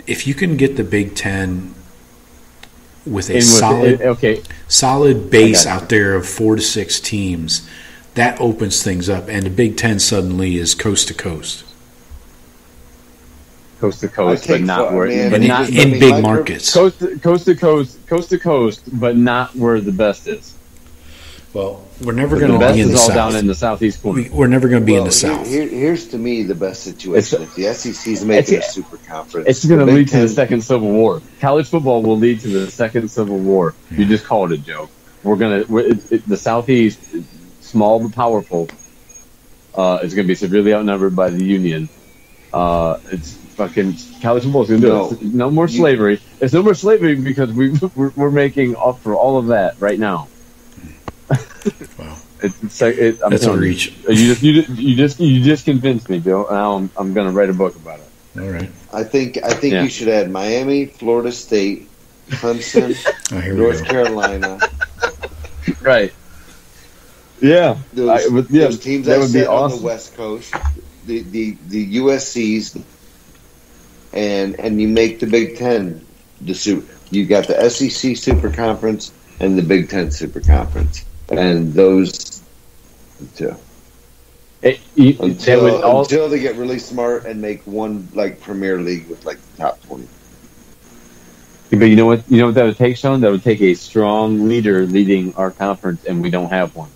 if you can get the Big Ten with a solid base out there of 4 to 6 teams, that opens things up, and the Big Ten suddenly is coast to coast. Coast to coast, but not where in big markets. Coast to coast, but not where the best is. Well, we're never going to be in the South. Down in the southeast corner. We're never going to be in the South. Here's to me the best situation. If the SEC's making a super conference, it's going to lead to the second Civil War. College football will lead to the second Civil War. Yeah. You just called it, Joe. The Southeast, small but powerful, is going to be severely outnumbered by the Union. It's fucking college football is going to do it. No more slavery. It's no more slavery because we're making up for all of that right now. Wow. That's a reach. You just convinced me, Joe. Now I'm going to write a book about it. All right. I think you should add Miami, Florida State, Clemson, North Carolina. Right. Yeah. Those teams that would be awesome. On the West Coast, the USC's, and you make the Big Ten you got the SEC Super Conference and the Big Ten Super Conference. And those two. Until they get really smart and make one like Premier League with like the top 20. But you know what? You know what that would take, Sean? That would take a strong leader leading our conference, and we don't have one.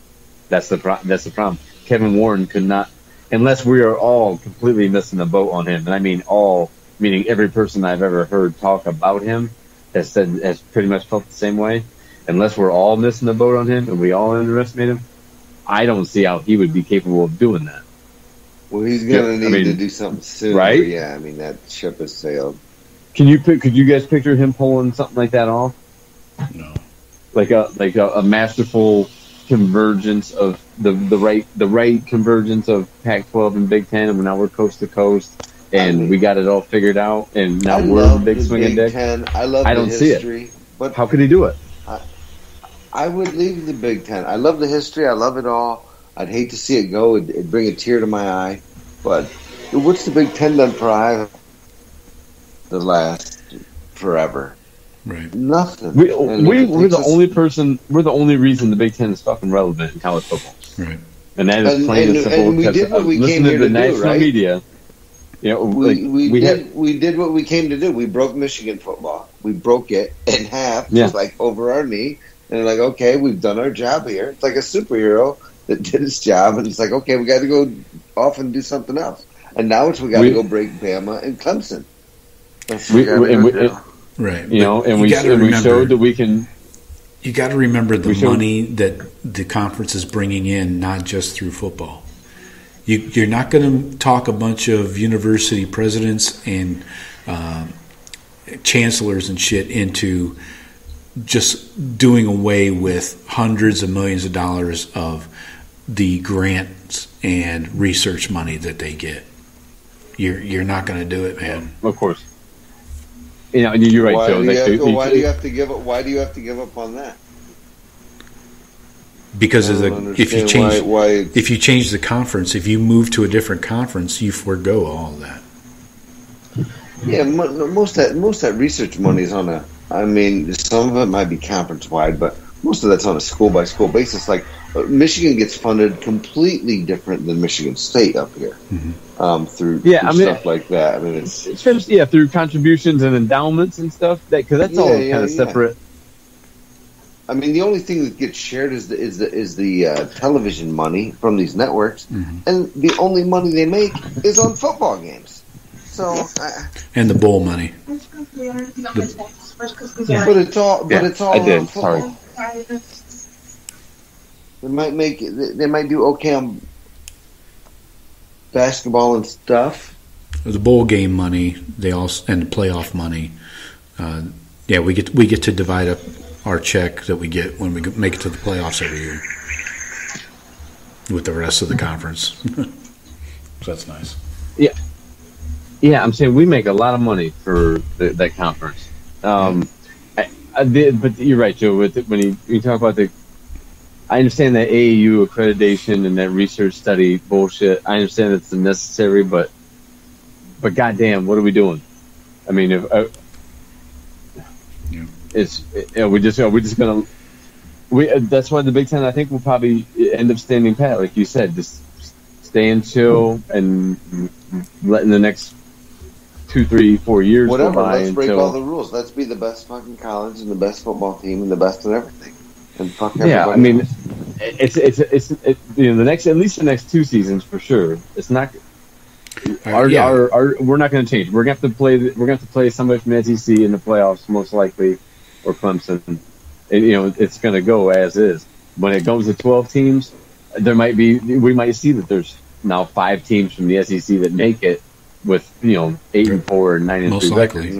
That's the problem. Kevin Warren could not, unless we are all completely missing the boat on him. And I mean all, meaning every person I've ever heard talk about him has pretty much felt the same way. Unless we're all missing the boat on him and we all underestimate him, I don't see how he would be capable of doing that. Well, he's going to need to do something soon, right? Yeah, I mean that ship has sailed. Could you guys picture him pulling something like that off? No. Like a masterful convergence of the right convergence of Pac-12 and Big Ten, and now we're coast to coast, and we got it all figured out, and now we're the big swinging dick. I don't see it. But how could he do it? I would leave the Big Ten. I love the history. I love it all. I'd hate to see it go. It'd bring a tear to my eye. But what's the Big Ten done for Iowa? The last forever. Right. Nothing. We're the only reason the Big Ten is fucking relevant in college football. Right. And that is plain and simple. And we did what we came here to do, national right? media. You know, we did what we came to do. We broke Michigan football. We broke it in half, just like over our knee. And like, okay, we've done our job here. It's like a superhero that did his job, and it's like, okay, we got to go off and do something else. And now we got to go break Bama and Clemson. Right. You know, and we showed that we can. You got to remember the money that the conference is bringing in, not just through football. You're not going to talk a bunch of university presidents and chancellors and shit into just doing away with hundreds of millions of dollars of the grants and research money that they get. You're not going to do it, man. Of course. You know, you're right, Joe. Why do you have to give up? Why do you have to give up on that? Because if you change the conference, if you move to a different conference, you forego all of that. Yeah, most of that research money is on I mean, some of it might be conference wide, but most of that's on a school by school basis. Like Michigan gets funded completely different than Michigan State up here, through stuff like that. I mean, it's through contributions and endowments and stuff. Because that's all kind of separate. I mean, the only thing that gets shared is the television money from these networks, and the only money they make is on football games. So and the bowl money. But it's all I did. on football. Sorry. They might do okay on basketball and stuff. The bowl game money, they also, and the playoff money. We get to divide up our check that we get when we make it to the playoffs every year with the rest of the conference. So that's nice. Yeah, I'm saying we make a lot of money for that conference. But you're right, Joe. When you talk about I understand that AAU accreditation and that research study bullshit. I understand it's necessary, but goddamn, what are we doing? I mean, we're just gonna. That's why the Big Ten, I think, will probably end up standing pat, like you said, just staying chill and letting the next 2, 3, 4 years go by. Let's break all the rules. Let's be the best fucking college and the best football team and the best in everything. And fuck everybody. Yeah, I mean, it's the next, at least the next 2 seasons for sure. It's not. We're not going to change. We're going to have to play somebody from the SEC in the playoffs, most likely, or Clemson. And, it's going to go as is. When it goes to 12 teams, we might see that there's now 5 teams from the SEC that make it with 8-4 and 9-3 most likely.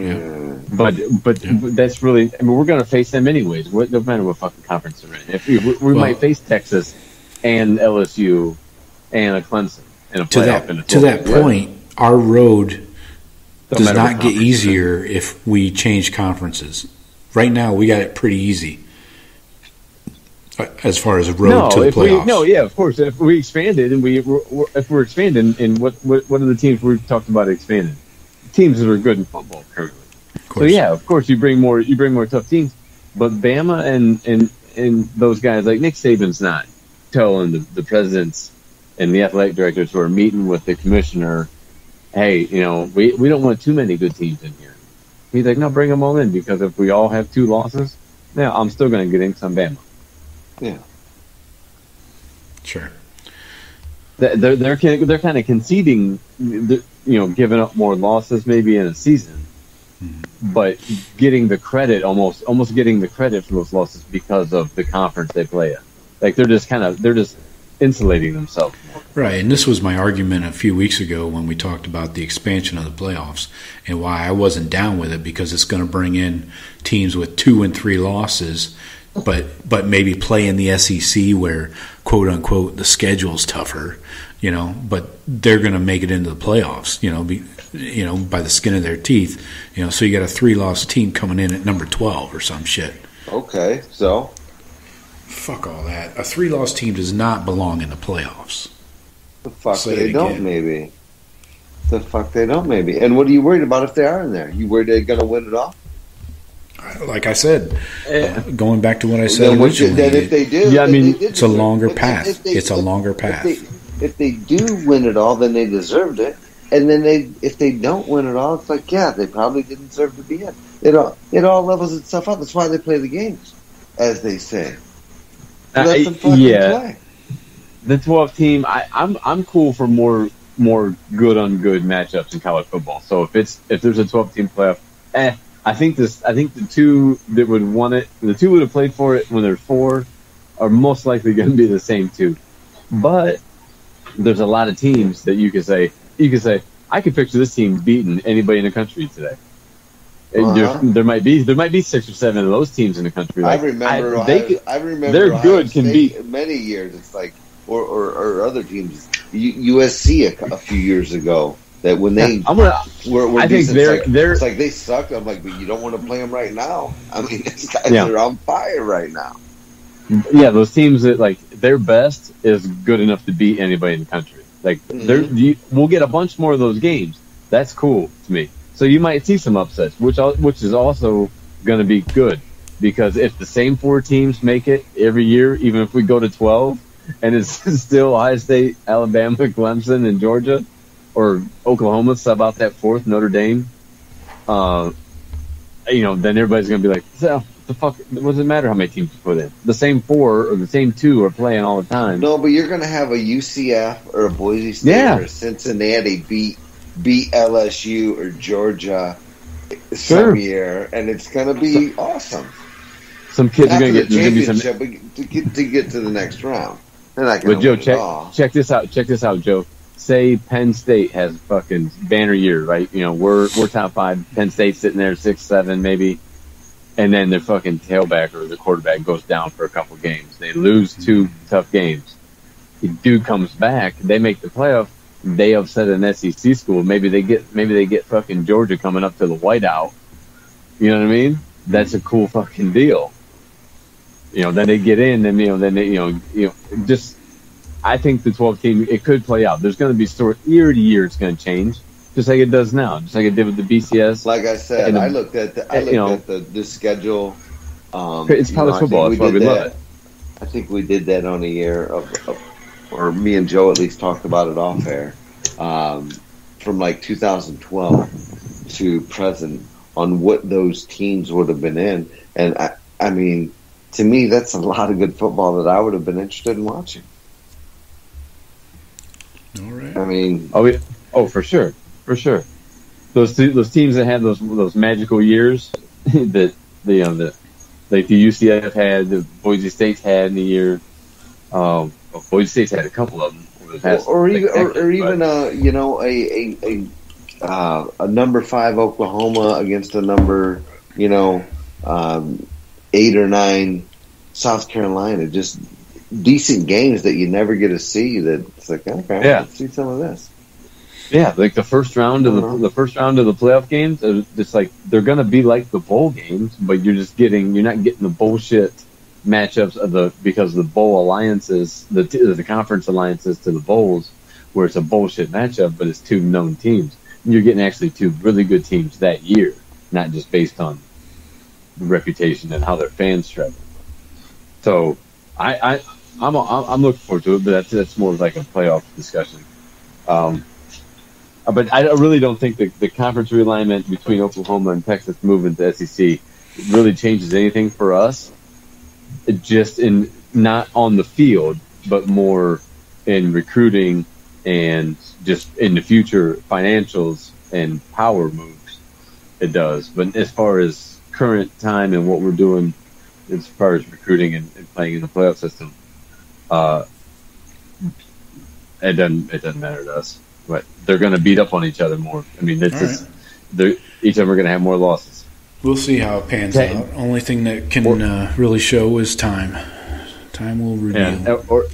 But that's really. I mean, we're going to face them anyways. No matter what fucking conference they're in. If we might face Texas and LSU and a Clemson in a playoff. To that point, our road does not get easier if we change conferences. Right now, we got it pretty easy as far as a road to the playoffs. Of course. If we expanded and if we're expanding, and what are the teams we've talked about expanding? Teams that are good in football currently. So of course you bring more tough teams, but Bama and those guys like Nick Saban's not telling the presidents and the athletic directors who are meeting with the commissioner, hey, we don't want too many good teams in here. He's like, no, bring them all in, because if we all have 2 losses, now I'm still going to get in some Bama. Yeah. Sure. They're kind of conceding, giving up more losses maybe in a season, but getting the credit, almost getting the credit for those losses because of the conference they play in. Like they're just insulating themselves more. Right, and this was my argument a few weeks ago when we talked about the expansion of the playoffs and why I wasn't down with it, because it's going to bring in teams with 2 and 3 losses, but maybe play in the SEC where, quote unquote, the schedule's tougher, but they're going to make it into the playoffs, by the skin of their teeth, So you got a 3-loss team coming in at number 12 or some shit. Okay, so fuck all that. A 3-loss team does not belong in the playoffs. The fuck they don't, maybe. The fuck they don't, maybe. And what are you worried about if they are in there? You worried they're going to win it all? Like I said, going back to what I said originally. Then if they do, it's a longer path. It's a longer path. If they do win it all, then they deserved it. And then if they don't win it all, it's like, yeah, they probably didn't deserve to be in. It all levels itself out. That's why they play the games, as they say. Let them fucking play. The 12 team, I'm cool for more good on good matchups in college football. So if there's a 12 team playoff, I think the 2 that would want it, the 2 would have played for it when there's 4, are most likely going to be the same 2. But there's a lot of teams that you could say I could picture this team beating anybody in the country today. There might be 6 or 7 of those teams in the country. Like, I remember they're Ohio good. State Can beat many years. It's like or other teams. USC a few years ago. That when they were I think it's like they sucked. I'm like, but you don't want to play them right now. I mean, these guys are on fire right now. Yeah, those teams that like their best is good enough to beat anybody in the country. Like we'll get a bunch more of those games. That's cool to me. So you might see some upsets, which is also going to be good, because if the same 4 teams make it every year, even if we go to 12, and it's still Ohio State, Alabama, Clemson, and Georgia, or Oklahoma sub out that 4th, Notre Dame, then everybody's going to be like, so the fuck, what does it matter how many teams you put in? The same 4 or the same 2 are playing all the time. No, but you're going to have a UCF or a Boise State or Cincinnati beat LSU or Georgia some year, and it's going to be awesome. Some kids are going to get to get to the next round. But Joe, check this out. Check this out, Joe. Say Penn State has a fucking banner year, right? We're top 5. Penn State sitting there 6, 7 maybe, and then their fucking tailback or the quarterback goes down for a couple games. They lose 2 tough games. The dude comes back. They make the playoff. They upset an SEC school. Maybe they get fucking Georgia coming up to the whiteout. You know what I mean? That's a cool fucking deal. Then they get in, and just. I think the 12 team, it could play out. There's going to be year to year. It's going to change, just like it does now, just like it did with the BCS. Like I said, I looked at the schedule. It's college football. That's why we love it. I think we did that on a year or me and Joe at least talked about it off air, from like 2012 to present on what those teams would have been in. And I mean, to me, that's a lot of good football that I would have been interested in watching. All right. I mean, for sure. Those teams that had those magical years that like the UCF had, the Boise State had in the year. Boise State's had a couple of them. Or even a number 5 Oklahoma against a number 8 or 9 South Carolina. Just decent games that you never get to see. That it's like, okay, let's see some of this. Yeah, like the first round of the playoff games, it's like they're gonna be like the bowl games, but you're not getting the bullshit matchups because of the bowl alliances, the conference alliances to the bowls, where it's a bullshit matchup, but it's 2 known teams. And you're getting actually 2 really good teams that year, not just based on reputation and how their fans travel. So I'm looking forward to it, but that's more like a playoff discussion. But I really don't think the conference realignment between Oklahoma and Texas moving to SEC really changes anything for us. Just in not on the field, but more in recruiting and just in the future financials and power moves. It does. But as far as current time and what we're doing as far as recruiting and playing in the playoff system, it doesn't matter to us. But they're going to beat up on each other more. I mean, each of them are going to have more losses. We'll see how it pans out. Only thing that can really show is time. Time will reveal. Yeah, or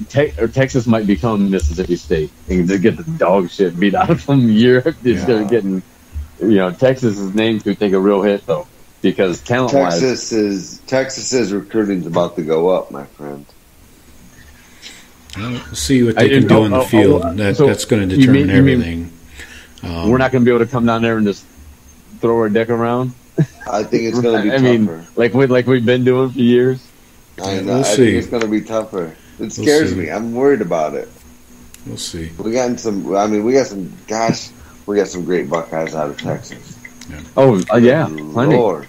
Texas might become Mississippi State and they get the dog shit beat out of them year. They're getting, Texas's name could take a real hit though, because talent-wise, Texas's recruiting's about to go up, my friend. We'll see what they can do in the field. That's going to determine everything. We're not going to be able to come down there and just throw our deck around. I think it's going to be tougher. Like we've been doing for years. I think it's going to be tougher. It scares me. I'm worried about it. We'll see. We got some great Buckeyes out of Texas. Yeah. Oh, yeah, plenty. Lord.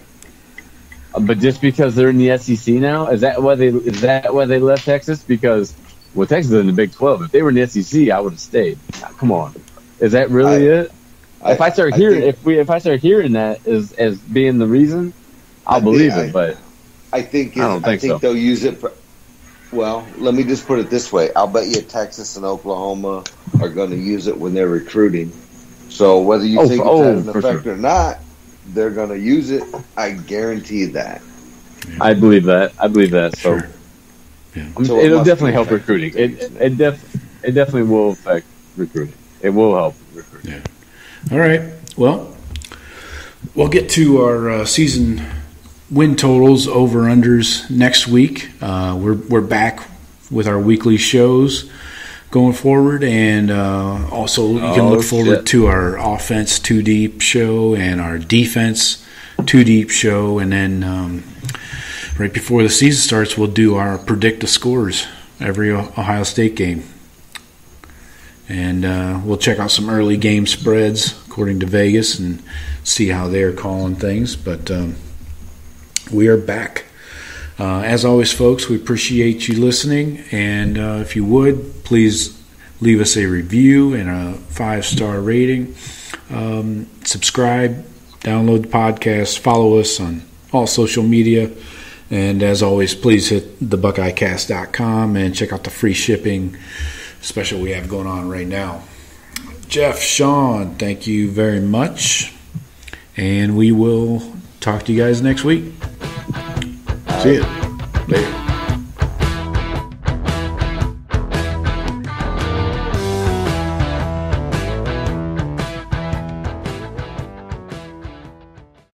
But just because they're in the SEC now, is that why they left Texas? Because Texas is in the Big 12. If they were in the SEC, I would have stayed. Come on, is that really it? If I start hearing that as being the reason, I'll believe it. But I think they'll use it for. Well, let me just put it this way: I'll bet you Texas and Oklahoma are going to use it when they're recruiting. So whether you think it's had an effect or not, they're going to use it. I guarantee that. I believe that. So, sure. Yeah. It'll definitely help recruiting. It definitely will affect recruiting. It will help recruiting. Yeah. All right. Well, we'll get to our season win totals, over-unders next week. We're back with our weekly shows going forward, and also you can look forward to our offense 2 deep show and our defense 2 deep show, and then right before the season starts, we'll do our predict the scores every Ohio State game. And we'll check out some early game spreads according to Vegas and see how they're calling things. But we are back. As always, folks, we appreciate you listening. And if you would, please leave us a review and a 5-star rating. Subscribe, download the podcast, follow us on all social media. And as always, please hit thebuckeyecast.com and check out the free shipping special we have going on right now. Jeff, Sean, thank you very much. And we will talk to you guys next week. See you. Later.